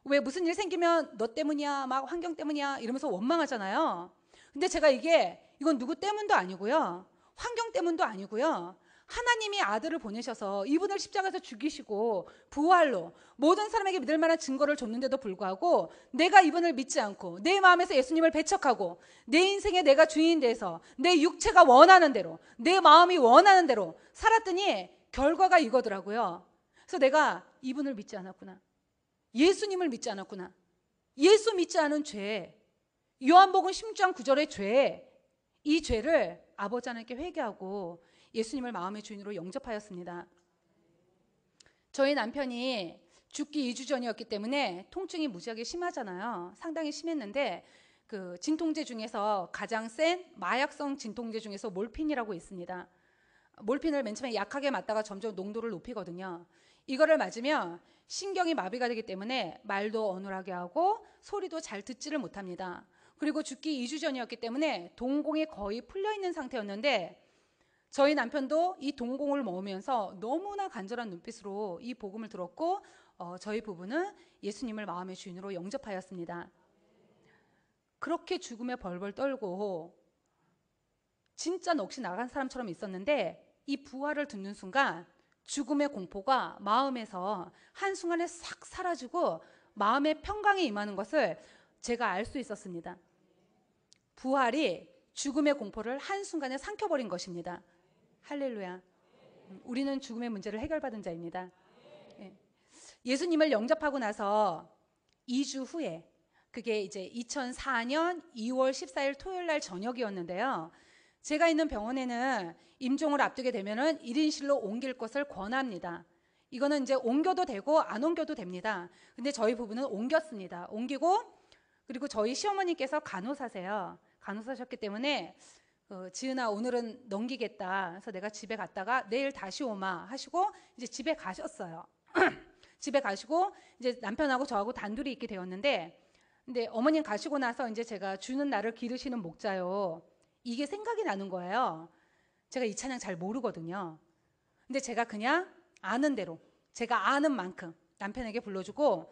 왜 무슨 일 생기면 너 때문이야, 막 환경 때문이야 이러면서 원망하잖아요. 근데 제가 이건 누구 때문도 아니고요, 환경 때문도 아니고요, 하나님이 아들을 보내셔서 이분을 십자가에서 죽이시고 부활로 모든 사람에게 믿을 만한 증거를 줬는데도 불구하고 내가 이분을 믿지 않고 내 마음에서 예수님을 배척하고 내 인생에 내가 주인 돼서 내 육체가 원하는 대로, 내 마음이 원하는 대로 살았더니 결과가 이거더라고요. 그래서 내가 이분을 믿지 않았구나, 예수님을 믿지 않았구나, 예수 믿지 않은 죄, 요한복음 16장 9절의 죄, 이 죄를 아버지 하나님께 회개하고 예수님을 마음의 주인으로 영접하였습니다. 저희 남편이 죽기 2주 전이었기 때문에 통증이 무지하게 심하잖아요. 상당히 심했는데 그 진통제 중에서 가장 센 마약성 진통제 중에서 몰핀이라고 있습니다. 몰핀을 맨 처음에 약하게 맞다가 점점 농도를 높이거든요. 이거를 맞으면 신경이 마비가 되기 때문에 말도 어눌하게 하고 소리도 잘 듣지를 못합니다. 그리고 죽기 2주 전이었기 때문에 동공이 거의 풀려있는 상태였는데 저희 남편도 이 동공을 먹으면서 너무나 간절한 눈빛으로 이 복음을 들었고 저희 부부는 예수님을 마음의 주인으로 영접하였습니다. 그렇게 죽음에 벌벌 떨고 진짜 넋이 나간 사람처럼 있었는데 이 부활을 듣는 순간 죽음의 공포가 마음에서 한순간에 싹 사라지고 마음의 평강이 임하는 것을 제가 알 수 있었습니다. 부활이 죽음의 공포를 한순간에 삼켜버린 것입니다. 할렐루야. 우리는 죽음의 문제를 해결받은 자입니다. 예수님을 영접하고 나서 2주 후에, 그게 이제 2004년 2월 14일 토요일 날 저녁이었는데요. 제가 있는 병원에는 임종을 앞두게 되면은 1인실로 옮길 것을 권합니다. 이거는 이제 옮겨도 되고 안 옮겨도 됩니다. 근데 저희 부부는 옮겼습니다. 옮기고, 그리고 저희 시어머니께서 간호사세요. 간호사셨기 때문에 지은아 오늘은 넘기겠다. 그래서 내가 집에 갔다가 내일 다시 오마 하시고 이제 집에 가셨어요. 집에 가시고 이제 남편하고 저하고 단둘이 있게 되었는데, 근데 어머님 가시고 나서 이제 제가 주는 나를 기르시는 목자요, 이게 생각이 나는 거예요. 제가 이 찬양 잘 모르거든요. 근데 제가 그냥 아는 대로, 제가 아는 만큼 남편에게 불러주고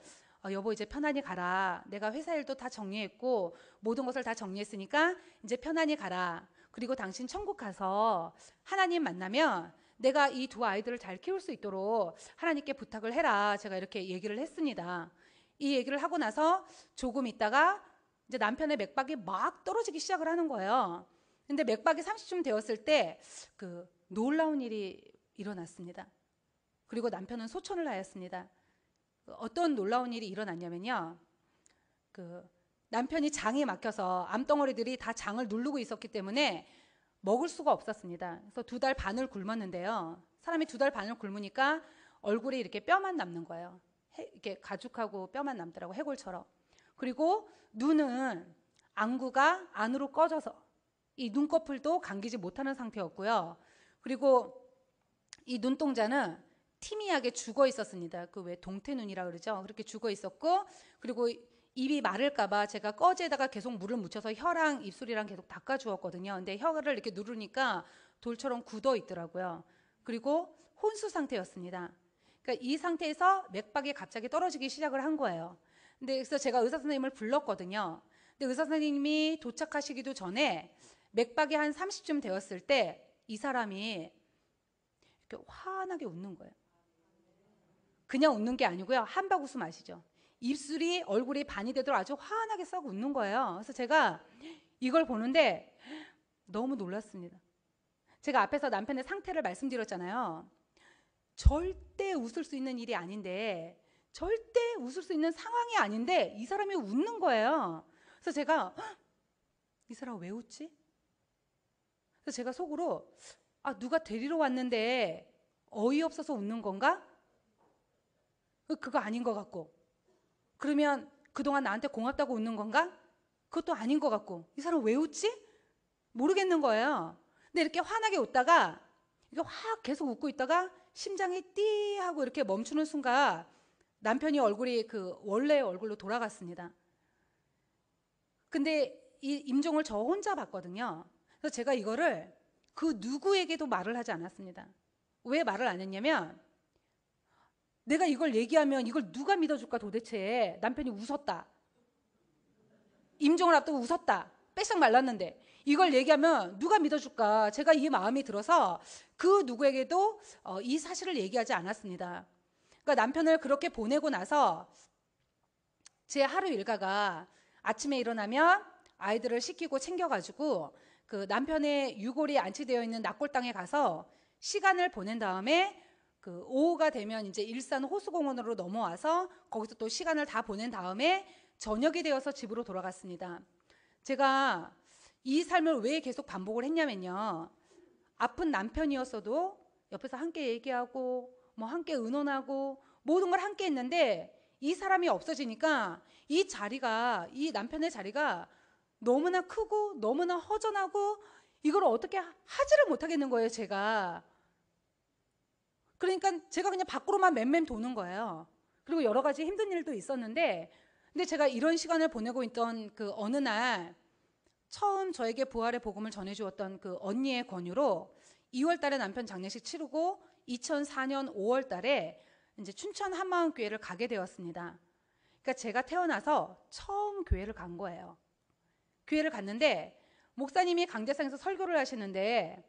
여보 이제 편안히 가라. 내가 회사 일도 다 정리했고 모든 것을 다 정리했으니까 이제 편안히 가라. 그리고 당신 천국 가서 하나님 만나면 내가 이 두 아이들을 잘 키울 수 있도록 하나님께 부탁을 해라. 제가 이렇게 얘기를 했습니다. 이 얘기를 하고 나서 조금 있다가 이제 남편의 맥박이 막 떨어지기 시작을 하는 거예요. 근데 맥박이 30쯤 되었을 때 그 놀라운 일이 일어났습니다. 그리고 남편은 소천을 하였습니다. 어떤 놀라운 일이 일어났냐면요, 그 남편이 장이 막혀서 암덩어리들이 다 장을 누르고 있었기 때문에 먹을 수가 없었습니다. 그래서 2달 반을 굶었는데요. 사람이 2달 반을 굶으니까 얼굴에 이렇게 뼈만 남는 거예요. 이렇게 가죽하고 뼈만 남더라고, 해골처럼. 그리고 눈은 안구가 안으로 꺼져서 이 눈꺼풀도 감기지 못하는 상태였고요. 그리고 이 눈동자는 티미하게 죽어 있었습니다. 그 왜 동태눈이라 그러죠. 그렇게 죽어 있었고, 그리고 입이 마를까봐 제가 꺼지에다가 계속 물을 묻혀서 혀랑 입술이랑 계속 닦아주었거든요. 근데 혀를 이렇게 누르니까 돌처럼 굳어 있더라고요. 그리고 혼수 상태였습니다. 그러니까 이 상태에서 맥박이 갑자기 떨어지기 시작을 한 거예요. 근데 그래서 제가 의사 선생님을 불렀거든요. 근데 의사 선생님이 도착하시기도 전에 맥박이 한 30쯤 되었을 때 이 사람이 이렇게 환하게 웃는 거예요. 그냥 웃는 게 아니고요, 한박 웃음 아시죠? 입술이 얼굴이 반이 되도록 아주 환하게 썩 웃는 거예요. 그래서 제가 이걸 보는데 너무 놀랐습니다. 제가 앞에서 남편의 상태를 말씀드렸잖아요. 절대 웃을 수 있는 일이 아닌데, 절대 웃을 수 있는 상황이 아닌데 이 사람이 웃는 거예요. 그래서 제가 이 사람 왜 웃지? 그래서 제가 속으로 누가 데리러 왔는데 어이없어서 웃는 건가? 그거 아닌 것 같고, 그러면 그동안 나한테 고맙다고 웃는 건가? 그것도 아닌 것 같고, 이 사람 왜 웃지? 모르겠는 거예요. 근데 이렇게 환하게 웃다가 이게 확 계속 웃고 있다가 심장이 띠 하고 이렇게 멈추는 순간 남편이 얼굴이 그 원래의 얼굴로 돌아갔습니다. 근데 이 임종을 저 혼자 봤거든요. 그래서 제가 이거를 그 누구에게도 말을 하지 않았습니다. 왜 말을 안 했냐면 내가 이걸 얘기하면 이걸 누가 믿어줄까 도대체. 남편이 웃었다. 임종을 앞두고 웃었다. 빼싹 말랐는데 이걸 얘기하면 누가 믿어줄까. 제가 이 마음이 들어서 그 누구에게도 이 사실을 얘기하지 않았습니다. 그러니까 남편을 그렇게 보내고 나서 제 하루 일과가 아침에 일어나면 아이들을 씻기고 챙겨가지고 그 남편의 유골이 안치되어 있는 낙골당에 가서 시간을 보낸 다음에 그 오후가 되면 이제 일산 호수공원으로 넘어와서 거기서 또 시간을 다 보낸 다음에 저녁이 되어서 집으로 돌아갔습니다. 제가 이 삶을 왜 계속 반복을 했냐면요. 아픈 남편이었어도 옆에서 함께 얘기하고 뭐 함께 의논하고 모든 걸 함께 했는데 이 사람이 없어지니까 이 자리가, 이 남편의 자리가 너무나 크고 너무나 허전하고 이걸 어떻게 하지를 못하겠는 거예요, 제가. 그러니까 제가 그냥 밖으로만 맴맴 도는 거예요. 그리고 여러 가지 힘든 일도 있었는데 근데 제가 이런 시간을 보내고 있던 그 어느 날 처음 저에게 부활의 복음을 전해주었던 그 언니의 권유로 2월 달에 남편 장례식 치르고 2004년 5월 달에 이제 춘천 한마음교회를 가게 되었습니다. 그러니까 제가 태어나서 처음 교회를 간 거예요. 교회를 갔는데 목사님이 강대상에서 설교를 하시는데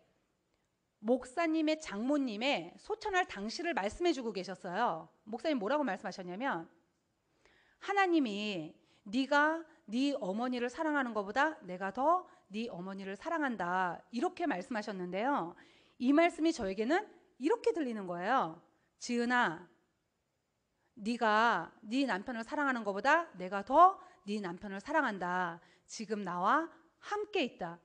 목사님의 장모님의 소천할 당시를 말씀해주고 계셨어요. 목사님 뭐라고 말씀하셨냐면 하나님이 네가 네 어머니를 사랑하는 것보다 내가 더 네 어머니를 사랑한다 이렇게 말씀하셨는데요. 이 말씀이 저에게는 이렇게 들리는 거예요. 지은아, 네가 네 남편을 사랑하는 것보다 내가 더 네 남편을 사랑한다. 지금 나와 함께 있다.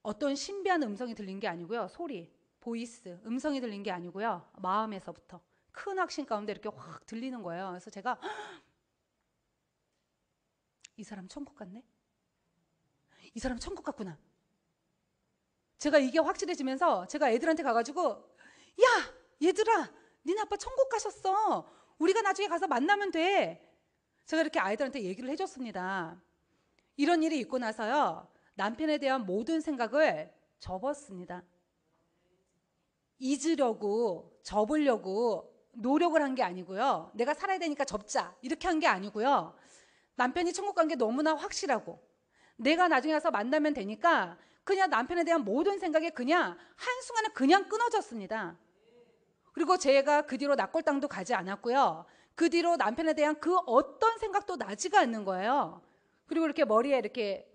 어떤 신비한 음성이 들린 게 아니고요. 소리, 보이스, 음성이 들린 게 아니고요. 마음에서부터 큰 확신 가운데 이렇게 확 들리는 거예요. 그래서 제가 이 사람 천국 같네? 이 사람 천국 같구나. 제가 이게 확실해지면서 제가 애들한테 가가지고 야! 얘들아! 니네 아빠 천국 가셨어. 우리가 나중에 가서 만나면 돼. 제가 이렇게 아이들한테 얘기를 해줬습니다. 이런 일이 있고 나서요. 남편에 대한 모든 생각을 접었습니다. 잊으려고, 접으려고 노력을 한 게 아니고요. 내가 살아야 되니까 접자 이렇게 한 게 아니고요. 남편이 천국 간 게 너무나 확실하고 내가 나중에 가서 만나면 되니까 그냥 남편에 대한 모든 생각이 그냥 한순간에 그냥 끊어졌습니다. 그리고 제가 그 뒤로 낙골당도 가지 않았고요. 그 뒤로 남편에 대한 그 어떤 생각도 나지가 않는 거예요. 그리고 이렇게 머리에 이렇게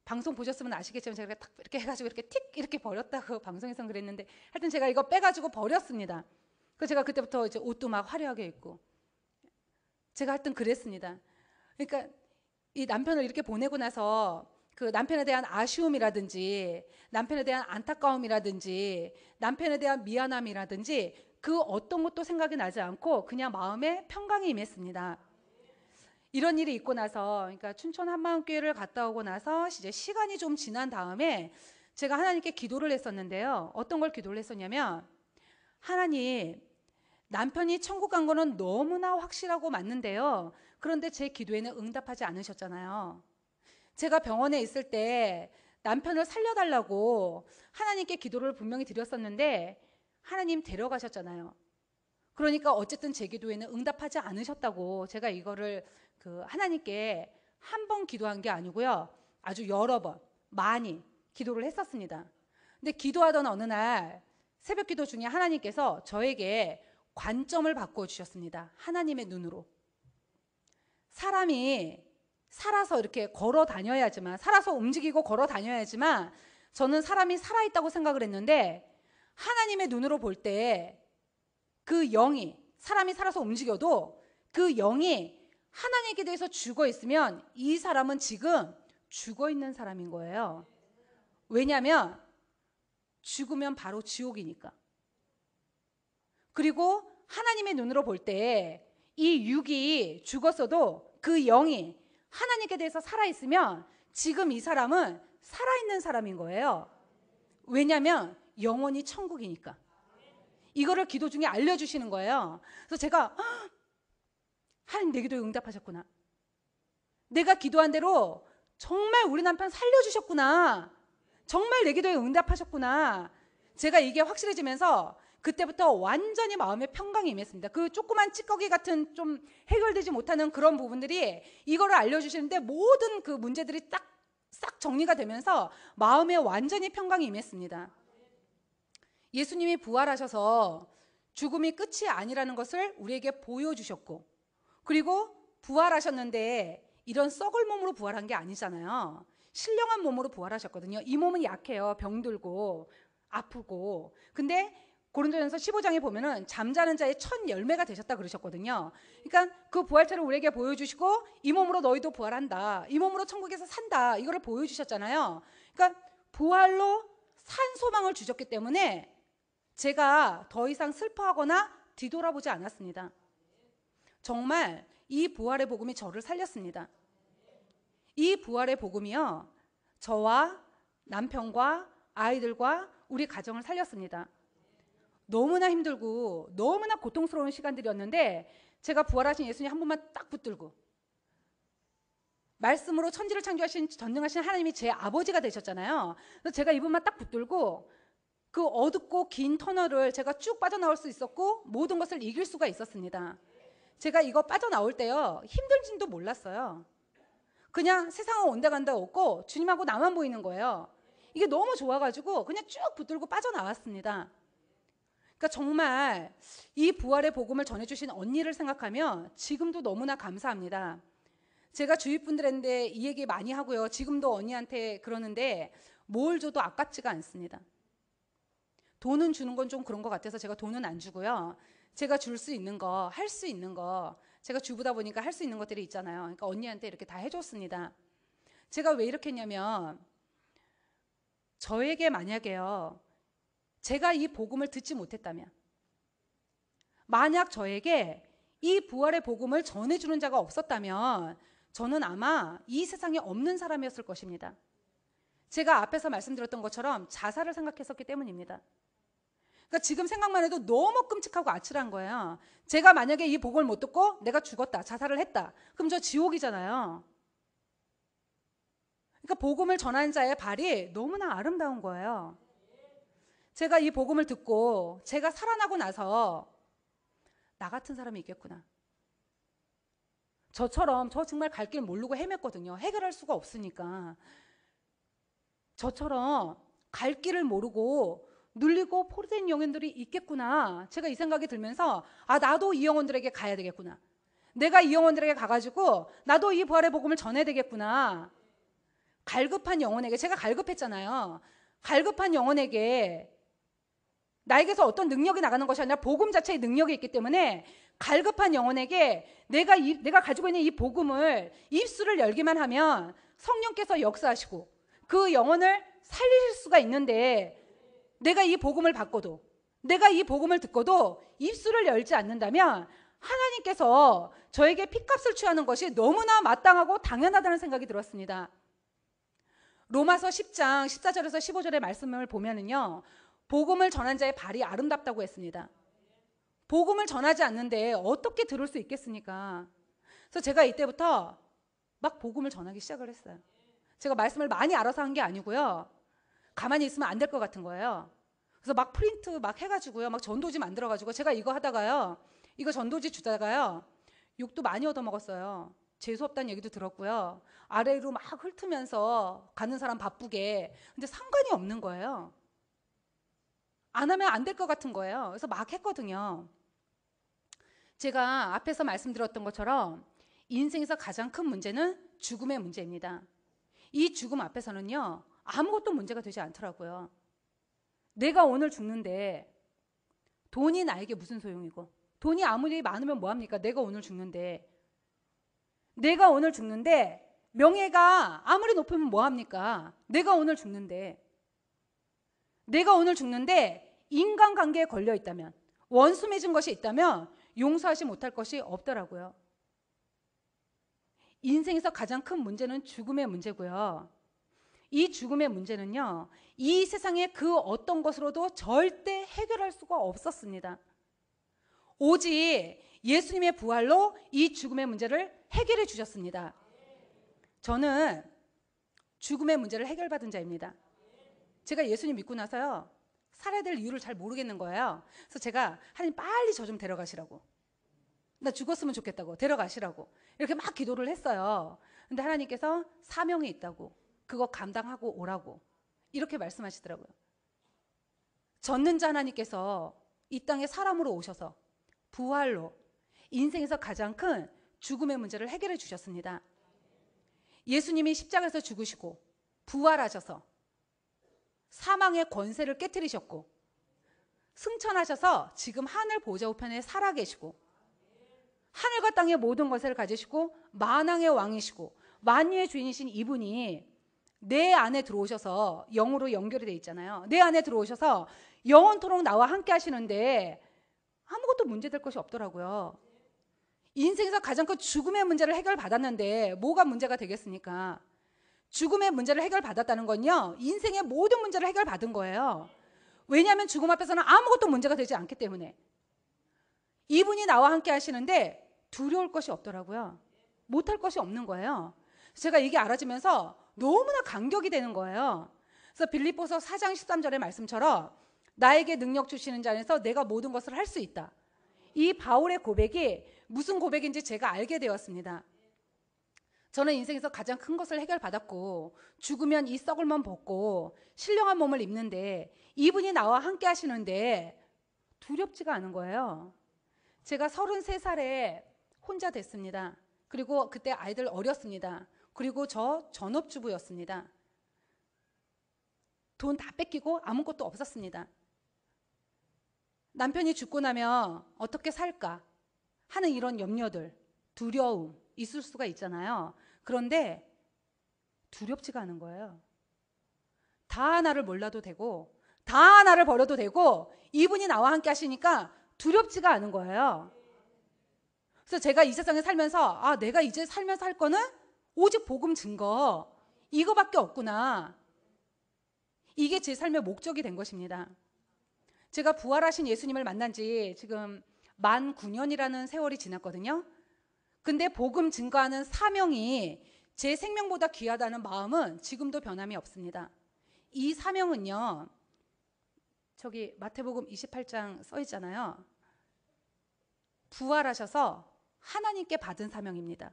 방송 보셨으면 아시겠지만 제가 탁 이렇게 해가지고 이렇게 틱 이렇게 버렸다고 방송에서 그랬는데 하여튼 제가 이거 빼가지고 버렸습니다. 그래서 제가 그때부터 이제 옷도 막 화려하게 입고 제가 하여튼 그랬습니다. 그러니까 이 남편을 이렇게 보내고 나서 그 남편에 대한 아쉬움이라든지 남편에 대한 안타까움이라든지 남편에 대한 미안함이라든지 그 어떤 것도 생각이 나지 않고 그냥 마음에 평강이 임했습니다. 이런 일이 있고 나서 그러니까 춘천 한마음교회를 갔다 오고 나서 이제 시간이 좀 지난 다음에 제가 하나님께 기도를 했었는데요. 어떤 걸 기도를 했었냐면 하나님, 남편이 천국 간 거는 너무나 확실하고 맞는데요. 그런데 제 기도에는 응답하지 않으셨잖아요. 제가 병원에 있을 때 남편을 살려달라고 하나님께 기도를 분명히 드렸었는데 하나님 데려가셨잖아요. 그러니까 어쨌든 제 기도에는 응답하지 않으셨다고 제가 이거를 그 하나님께 한 번 기도한 게 아니고요. 아주 여러 번 많이 기도를 했었습니다. 근데 기도하던 어느 날 새벽 기도 중에 하나님께서 저에게 관점을 바꿔주셨습니다. 하나님의 눈으로. 사람이 살아서 이렇게 걸어 다녀야지만, 살아서 움직이고 걸어 다녀야지만 저는 사람이 살아있다고 생각을 했는데 하나님의 눈으로 볼 때 그 영이, 사람이 살아서 움직여도 그 영이 하나님께 대해서 죽어 있으면 이 사람은 지금 죽어 있는 사람인 거예요. 왜냐하면 죽으면 바로 지옥이니까. 그리고 하나님의 눈으로 볼 때 이 육이 죽었어도 그 영이 하나님께 대해서 살아있으면 지금 이 사람은 살아있는 사람인 거예요. 왜냐하면 영원히 천국이니까. 이거를 기도 중에 알려주시는 거예요. 그래서 제가 하나님 내 기도에 응답하셨구나. 내가 기도한 대로 정말 우리 남편 살려주셨구나. 정말 내 기도에 응답하셨구나. 제가 이게 확실해지면서 그때부터 완전히 마음의 평강이 임했습니다. 그 조그만 찌꺼기 같은 좀 해결되지 못하는 그런 부분들이 이거를 알려주시는데 모든 그 문제들이 싹 정리가 되면서 마음에 완전히 평강이 임했습니다. 예수님이 부활하셔서 죽음이 끝이 아니라는 것을 우리에게 보여주셨고, 그리고 부활하셨는데 이런 썩을 몸으로 부활한 게 아니잖아요. 신령한 몸으로 부활하셨거든요. 이 몸은 약해요. 병들고 아프고. 근데 고린도전서 15장에 보면은 잠자는 자의 첫 열매가 되셨다 그러셨거든요. 그러니까 그 부활체를 우리에게 보여주시고 이 몸으로 너희도 부활한다. 이 몸으로 천국에서 산다. 이거를 보여주셨잖아요. 그러니까 부활로 산 소망을 주셨기 때문에 제가 더 이상 슬퍼하거나 뒤돌아보지 않았습니다. 정말 이 부활의 복음이 저를 살렸습니다. 이 부활의 복음이요, 저와 남편과 아이들과 우리 가정을 살렸습니다. 너무나 힘들고 너무나 고통스러운 시간들이었는데 제가 부활하신 예수님 한 번만 딱 붙들고, 말씀으로 천지를 창조하신 전능하신 하나님이 제 아버지가 되셨잖아요. 그래서 제가 이분만 딱 붙들고 그 어둡고 긴 터널을 제가 쭉 빠져나올 수 있었고 모든 것을 이길 수가 있었습니다. 제가 이거 빠져나올 때요, 힘들지도 몰랐어요. 그냥 세상은 온데간데 없고 주님하고 나만 보이는 거예요. 이게 너무 좋아가지고 그냥 쭉 붙들고 빠져나왔습니다. 그러니까 정말 이 부활의 복음을 전해주신 언니를 생각하면 지금도 너무나 감사합니다. 제가 주위 분들한테 이 얘기 많이 하고요, 지금도 언니한테 그러는데 뭘 줘도 아깝지가 않습니다. 돈은 주는 건 좀 그런 것 같아서 제가 돈은 안 주고요, 제가 줄 수 있는 거, 할 수 있는 거, 제가 주부다 보니까 할 수 있는 것들이 있잖아요. 그러니까 언니한테 이렇게 다 해줬습니다. 제가 왜 이렇게 했냐면, 저에게 만약에요, 제가 이 복음을 듣지 못했다면, 만약 저에게 이 부활의 복음을 전해주는 자가 없었다면 저는 아마 이 세상에 없는 사람이었을 것입니다. 제가 앞에서 말씀드렸던 것처럼 자살을 생각했었기 때문입니다. 그러니까 지금 생각만 해도 너무 끔찍하고 아찔한 거예요. 제가 만약에 이 복음을 못 듣고 내가 죽었다, 자살을 했다, 그럼 저 지옥이잖아요. 그러니까 복음을 전하는 자의 발이 너무나 아름다운 거예요. 제가 이 복음을 듣고 제가 살아나고 나서 나 같은 사람이 있겠구나. 저처럼, 저 정말 갈 길 모르고 헤맸거든요. 해결할 수가 없으니까. 저처럼 갈 길을 모르고 눌리고 포로된 영혼들이 있겠구나. 제가 이 생각이 들면서 나도 이 영혼들에게 가야 되겠구나. 내가 이 영혼들에게 가가지고 나도 이 부활의 복음을 전해야 되겠구나. 갈급한 영혼에게, 제가 갈급했잖아요. 갈급한 영혼에게 나에게서 어떤 능력이 나가는 것이 아니라 복음 자체의 능력이 있기 때문에 갈급한 영혼에게 내가 가지고 있는 이 복음을 입술을 열기만 하면 성령께서 역사하시고 그 영혼을 살리실 수가 있는데, 내가 이 복음을 받고도, 내가 이 복음을 듣고도 입술을 열지 않는다면 하나님께서 저에게 핏값을 취하는 것이 너무나 마땅하고 당연하다는 생각이 들었습니다. 로마서 10장 14절에서 15절의 말씀을 보면은요, 복음을 전한 자의 발이 아름답다고 했습니다. 복음을 전하지 않는데 어떻게 들을 수 있겠습니까? 그래서 제가 이때부터 막 복음을 전하기 시작을 했어요. 제가 말씀을 많이 알아서 한 게 아니고요, 가만히 있으면 안 될 것 같은 거예요. 그래서 막 프린트 막 해가지고요, 막 전도지 만들어가지고, 제가 이거 하다가요, 이거 전도지 주다가요, 욕도 많이 얻어먹었어요. 재수없다는 얘기도 들었고요, 아래로 막 훑으면서 가는 사람 바쁘게. 근데 상관이 없는 거예요. 안 하면 안 될 것 같은 거예요. 그래서 막 했거든요. 제가 앞에서 말씀드렸던 것처럼 인생에서 가장 큰 문제는 죽음의 문제입니다. 이 죽음 앞에서는요, 아무것도 문제가 되지 않더라고요. 내가 오늘 죽는데 돈이 나에게 무슨 소용이고, 돈이 아무리 많으면 뭐합니까? 내가 오늘 죽는데 명예가 아무리 높으면 뭐합니까? 내가 오늘 죽는데 인간관계에 걸려 있다면, 원수 맺은 것이 있다면 용서하지 못할 것이 없더라고요. 인생에서 가장 큰 문제는 죽음의 문제고요. 이 죽음의 문제는요, 이 세상의 그 어떤 것으로도 절대 해결할 수가 없었습니다. 오직 예수님의 부활로 이 죽음의 문제를 해결해 주셨습니다. 저는 죽음의 문제를 해결받은 자입니다. 제가 예수님 믿고 나서요, 살아야 될 이유를 잘 모르겠는 거예요. 그래서 제가 하나님 빨리 저 좀 데려가시라고, 나 죽었으면 좋겠다고, 데려가시라고 이렇게 막 기도를 했어요. 근데 하나님께서 사명이 있다고, 그거 감당하고 오라고 이렇게 말씀하시더라고요. 전능자 하나님께서 이 땅에 사람으로 오셔서 부활로 인생에서 가장 큰 죽음의 문제를 해결해 주셨습니다. 예수님이 십자가에서 죽으시고 부활하셔서 사망의 권세를 깨트리셨고 승천하셔서 지금 하늘 보좌 우편에 살아계시고 하늘과 땅의 모든 것을 가지시고 만왕의 왕이시고 만유의 주인이신 이분이 내 안에 들어오셔서 영으로 연결이 돼 있잖아요. 내 안에 들어오셔서 영원토록 나와 함께 하시는데 아무것도 문제될 것이 없더라고요. 인생에서 가장 큰 죽음의 문제를 해결받았는데 뭐가 문제가 되겠습니까? 죽음의 문제를 해결받았다는 건요, 인생의 모든 문제를 해결받은 거예요. 왜냐하면 죽음 앞에서는 아무것도 문제가 되지 않기 때문에. 이분이 나와 함께 하시는데 두려울 것이 없더라고요. 못할 것이 없는 거예요. 제가 이게 알아지면서 너무나 감격이 되는 거예요. 그래서 빌립보서 4장 13절의 말씀처럼 나에게 능력 주시는 자 안에서 내가 모든 것을 할 수 있다. 이 바울의 고백이 무슨 고백인지 제가 알게 되었습니다. 저는 인생에서 가장 큰 것을 해결받았고 죽으면 이 썩을 몸 벗고 신령한 몸을 입는데 이분이 나와 함께 하시는데 두렵지가 않은 거예요. 제가 33살에 혼자 됐습니다. 그리고 그때 아이들 어렸습니다. 그리고 저 전업주부였습니다. 돈 다 뺏기고 아무것도 없었습니다. 남편이 죽고 나면 어떻게 살까 하는 이런 염려들, 두려움 있을 수가 있잖아요. 그런데 두렵지가 않은 거예요. 다 나를 몰라도 되고 다 나를 버려도 되고 이분이 나와 함께 하시니까 두렵지가 않은 거예요. 그래서 제가 이 세상에 살면서 내가 이제 살면서 할 거는 오직 복음 증거 이거밖에 없구나. 이게 제 삶의 목적이 된 것입니다. 제가 부활하신 예수님을 만난 지 지금 만 9년이라는 세월이 지났거든요. 근데 복음 증거하는 사명이 제 생명보다 귀하다는 마음은 지금도 변함이 없습니다. 이 사명은요, 저기 마태복음 28장 써 있잖아요. 부활하셔서 하나님께 받은 사명입니다.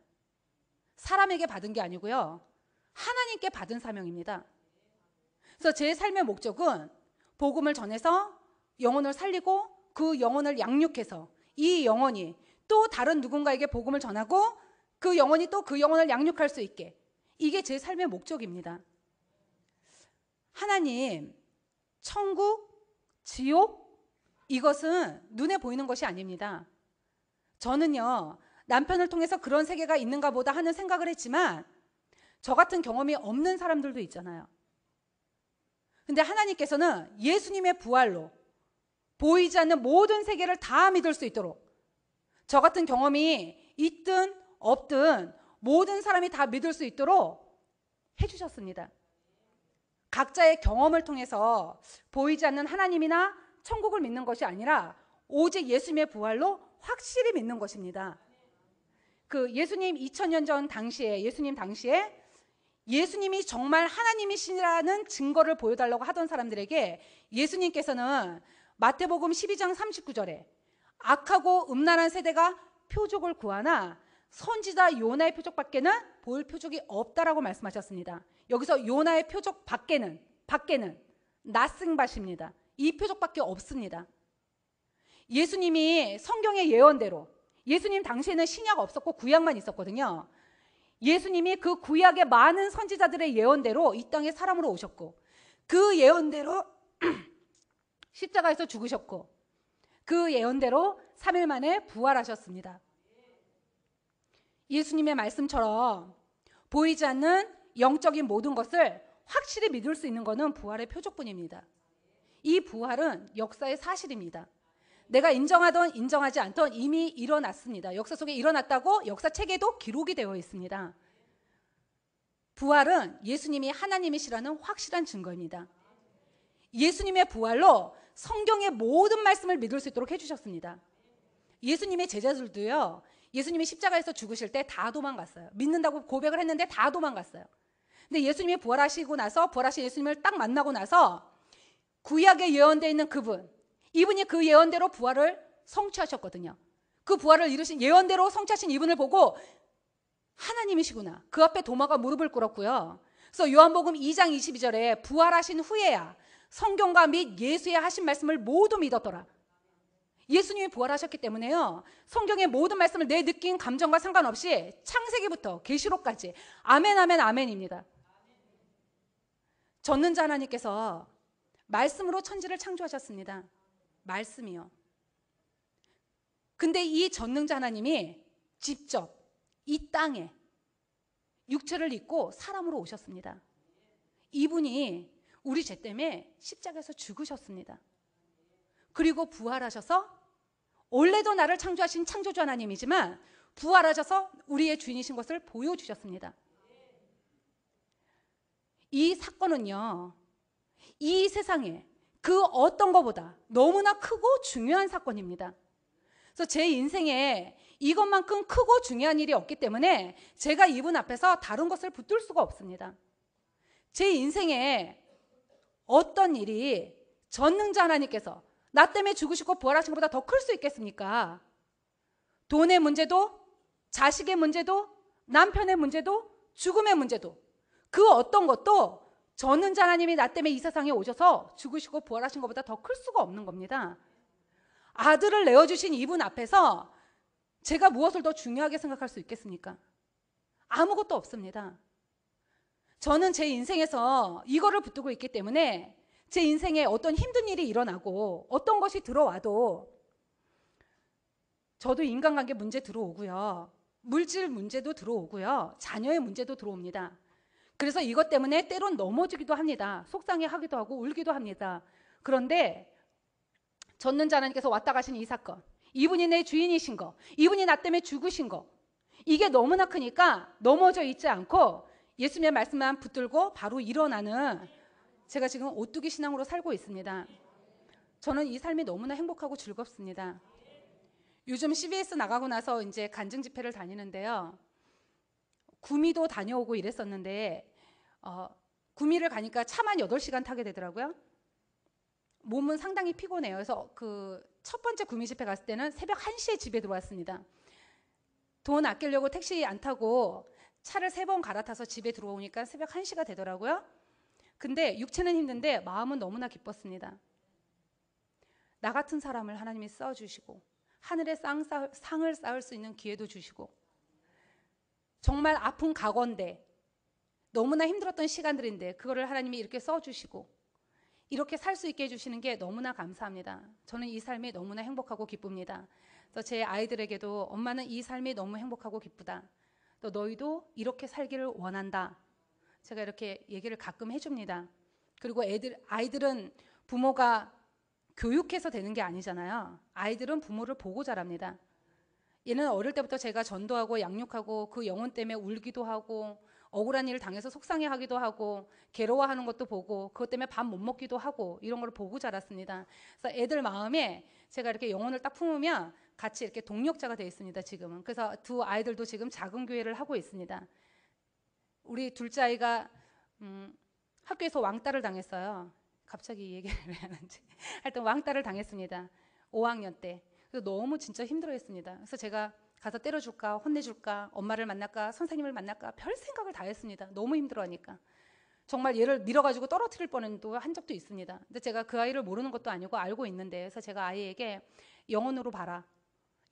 사람에게 받은 게 아니고요, 하나님께 받은 사명입니다. 그래서 제 삶의 목적은 복음을 전해서 영혼을 살리고 그 영혼을 양육해서 이 영혼이 또 다른 누군가에게 복음을 전하고 그 영혼이 또 그 영혼을 양육할 수 있게, 이게 제 삶의 목적입니다. 하나님, 천국, 지옥, 이것은 눈에 보이는 것이 아닙니다. 저는요, 남편을 통해서 그런 세계가 있는가 보다 하는 생각을 했지만 저 같은 경험이 없는 사람들도 있잖아요. 근데 하나님께서는 예수님의 부활로 보이지 않는 모든 세계를 다 믿을 수 있도록 저 같은 경험이 있든 없든 모든 사람이 다 믿을 수 있도록 해주셨습니다. 각자의 경험을 통해서 보이지 않는 하나님이나 천국을 믿는 것이 아니라 오직 예수님의 부활로 확실히 믿는 것입니다. 그 예수님 2000년 전 당시에, 예수님 당시에 예수님이 정말 하나님이시라는 증거를 보여달라고 하던 사람들에게 예수님께서는 마태복음 12장 39절에 악하고 음란한 세대가 표적을 구하나 선지자 요나의 표적밖에는 보일 표적이 없다라고 말씀하셨습니다. 여기서 요나의 표적 밖에는 nothingbat입니다. 이 표적밖에 없습니다. 예수님이 성경의 예언대로, 예수님 당시에는 신약 없었고 구약만 있었거든요. 예수님이 그 구약의 많은 선지자들의 예언대로 이 땅에 사람으로 오셨고 그 예언대로 십자가에서 죽으셨고 그 예언대로 3일 만에 부활하셨습니다. 예수님의 말씀처럼 보이지 않는 영적인 모든 것을 확실히 믿을 수 있는 것은 부활의 표적뿐입니다. 이 부활은 역사의 사실입니다. 내가 인정하던 인정하지 않던 이미 일어났습니다. 역사 속에 일어났다고 역사책에도 기록이 되어 있습니다. 부활은 예수님이 하나님이시라는 확실한 증거입니다. 예수님의 부활로 성경의 모든 말씀을 믿을 수 있도록 해주셨습니다. 예수님의 제자들도요, 예수님이 십자가에서 죽으실 때 다 도망갔어요. 믿는다고 고백을 했는데 다 도망갔어요. 근데 예수님이 부활하시고 나서, 부활하신 예수님을 딱 만나고 나서 구약에 예언되어 있는 그분, 이분이 그 예언대로 부활을 성취하셨거든요. 그 부활을 이루신 예언대로 성취하신 이분을 보고 하나님이시구나. 그 앞에 도마가 무릎을 꿇었고요. 그래서 요한복음 2장 22절에 부활하신 후에야 성경과 및 예수의 하신 말씀을 모두 믿었더라. 예수님이 부활하셨기 때문에요, 성경의 모든 말씀을 내 느낀 감정과 상관없이 창세기부터 계시록까지 아멘 아멘 아멘입니다. 전능자 하나님께서 말씀으로 천지를 창조하셨습니다. 말씀이요. 근데 이 전능자 하나님이 직접 이 땅에 육체를 입고 사람으로 오셨습니다. 이분이 우리 죄 때문에 십자가에서 죽으셨습니다. 그리고 부활하셔서 원래도 나를 창조하신 창조주 하나님이지만 부활하셔서 우리의 주인이신 것을 보여주셨습니다. 이 사건은요, 이 세상에 그 어떤 것보다 너무나 크고 중요한 사건입니다. 그래서 제 인생에 이것만큼 크고 중요한 일이 없기 때문에 제가 이분 앞에서 다른 것을 붙들 수가 없습니다. 제 인생에 어떤 일이 전능자 하나님께서 나 때문에 죽으시고 부활하신 것보다 더 클 수 있겠습니까? 돈의 문제도, 자식의 문제도, 남편의 문제도, 죽음의 문제도, 그 어떤 것도 전능자 하나님이 나 때문에 이 세상에 오셔서 죽으시고 부활하신 것보다 더 클 수가 없는 겁니다. 아들을 내어주신 이분 앞에서 제가 무엇을 더 중요하게 생각할 수 있겠습니까? 아무것도 없습니다. 저는 제 인생에서 이거를 붙들고 있기 때문에 제 인생에 어떤 힘든 일이 일어나고 어떤 것이 들어와도 저도 인간관계 문제 들어오고요, 물질 문제도 들어오고요, 자녀의 문제도 들어옵니다. 그래서 이것 때문에 때론 넘어지기도 합니다. 속상해하기도 하고 울기도 합니다. 그런데 전능자 하나님께서 왔다 가신 이 사건, 이분이 내 주인이신 거, 이분이 나 때문에 죽으신 거, 이게 너무나 크니까 넘어져 있지 않고 예수님의 말씀만 붙들고 바로 일어나는, 제가 지금 오뚜기 신앙으로 살고 있습니다. 저는 이 삶이 너무나 행복하고 즐겁습니다. 요즘 CBS 나가고 나서 이제 간증 집회를 다니는데요, 구미도 다녀오고 이랬었는데 구미를 가니까 차만 8시간 타게 되더라고요. 몸은 상당히 피곤해요. 그래서 그 첫 번째 구미 집회 갔을 때는 새벽 1시에 집에 들어왔습니다. 돈 아끼려고 택시 안 타고 차를 3번 갈아타서 집에 들어오니까 새벽 1시가 되더라고요. 근데 육체는 힘든데 마음은 너무나 기뻤습니다. 나 같은 사람을 하나님이 써주시고 하늘에 상을 쌓을 수 있는 기회도 주시고, 정말 아픈 과거인데 너무나 힘들었던 시간들인데 그거를 하나님이 이렇게 써주시고 이렇게 살 수 있게 해주시는 게 너무나 감사합니다. 저는 이 삶이 너무나 행복하고 기쁩니다. 그래서 제 아이들에게도 엄마는 이 삶이 너무 행복하고 기쁘다, 또 너희도 이렇게 살기를 원한다, 제가 이렇게 얘기를 가끔 해줍니다. 그리고 아이들은 부모가 교육해서 되는 게 아니잖아요. 아이들은 부모를 보고 자랍니다. 얘는 어릴 때부터 제가 전도하고 양육하고 그 영혼 때문에 울기도 하고 억울한 일을 당해서 속상해하기도 하고 괴로워하는 것도 보고 그것 때문에 밥 못 먹기도 하고 이런 걸 보고 자랐습니다. 그래서 애들 마음에 제가 이렇게 영혼을 딱 품으면 같이 이렇게 동력자가 되어 있습니다, 지금은. 그래서 두 아이들도 지금 작은 교회를 하고 있습니다. 우리 둘째 아이가 학교에서 왕따를 당했어요. 갑자기 이 얘기를 왜 하는지. 하여튼 왕따를 당했습니다. 5학년 때. 그래서 너무 진짜 힘들어했습니다. 그래서 제가 가서 때려줄까, 혼내줄까, 엄마를 만날까, 선생님을 만날까, 별 생각을 다 했습니다. 너무 힘들어하니까. 정말 얘를 밀어가지고 떨어뜨릴 뻔도 한 적도 있습니다. 근데 제가 그 아이를 모르는 것도 아니고 알고 있는데, 그래서 제가 아이에게 영혼으로 봐라,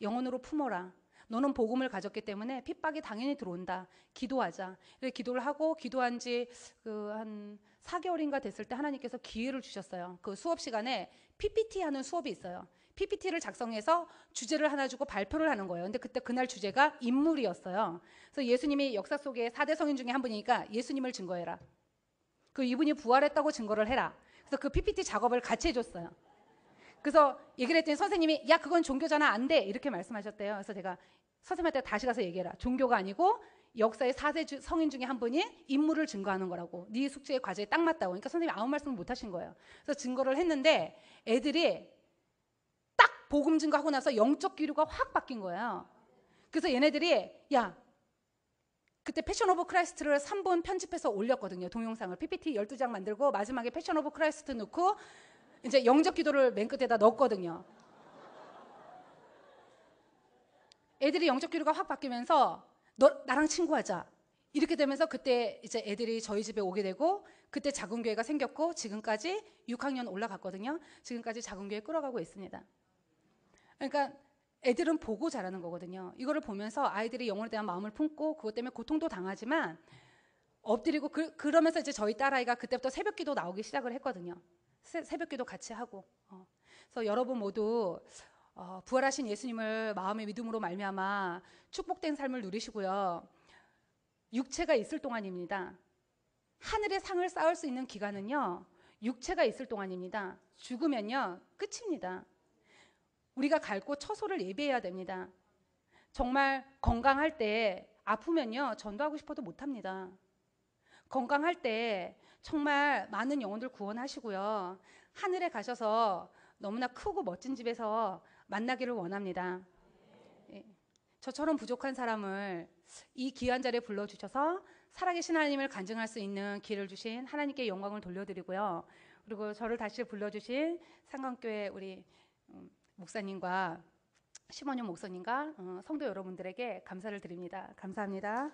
영혼으로 품어라, 너는 복음을 가졌기 때문에 핍박이 당연히 들어온다, 기도하자. 이렇게 기도를 하고 기도한 지 한 4개월인가 됐을 때 하나님께서 기회를 주셨어요. 그 수업 시간에 PPT 하는 수업이 있어요. PPT를 작성해서 주제를 하나 주고 발표를 하는 거예요. 근데 그날 주제가 인물이었어요. 그래서 예수님이 역사 속에 4대 성인 중에 한 분이니까 예수님을 증거해라, 그 이분이 부활했다고 증거를 해라. 그래서 그 PPT 작업을 같이 해줬어요. 그래서 얘기를 했더니 선생님이 야 그건 종교잖아, 안 돼, 이렇게 말씀하셨대요. 그래서 제가 선생님한테 다시 가서 얘기해라, 종교가 아니고 역사의 4대 성인 중에 한 분이 인물을 증거하는 거라고. 네 숙제의 과제에 딱 맞다고. 그러니까 선생님이 아무 말씀을 못 하신 거예요. 그래서 증거를 했는데 애들이 딱 복음 증거하고 나서 영적 기류가 확 바뀐 거예요. 그래서 얘네들이 야, 그때 패션 오브 크라이스트를 3분 편집해서 올렸거든요. 동영상을 PPT 12장 만들고 마지막에 패션 오브 크라이스트 넣고 이제 영적 기도를 맨 끝에다 넣었거든요. 애들이 영적 기류가 확 바뀌면서 너 나랑 친구하자. 이렇게 되면서 그때 이제 애들이 저희 집에 오게 되고 그때 작은 교회가 생겼고 지금까지 6학년 올라갔거든요. 지금까지 작은 교회 끌어가고 있습니다. 그러니까 애들은 보고 자라는 거거든요. 이거를 보면서 아이들이 영혼에 대한 마음을 품고 그것 때문에 고통도 당하지만 엎드리고 그러면서 이제 저희 딸아이가 그때부터 새벽기도 나오기 시작을 했거든요. 새벽기도 같이 하고. 그래서 여러분 모두 부활하신 예수님을 마음의 믿음으로 말미암아 축복된 삶을 누리시고요. 육체가 있을 동안입니다. 하늘의 상을 쌓을 수 있는 기간은요. 육체가 있을 동안입니다. 죽으면요. 끝입니다. 우리가 갈 곳 처소를 예비해야 됩니다. 정말 건강할 때 아프면요. 전도하고 싶어도 못합니다. 건강할 때 정말 많은 영혼들 구원하시고요. 하늘에 가셔서 너무나 크고 멋진 집에서 만나기를 원합니다. 저처럼 부족한 사람을 이 귀한 자리에 불러주셔서 살아계신 하나님을 간증할 수 있는 기회를 주신 하나님께 영광을 돌려드리고요. 그리고 저를 다시 불러주신 상강교회 우리 목사님과 심원영 목사님과 성도 여러분들에게 감사를 드립니다. 감사합니다.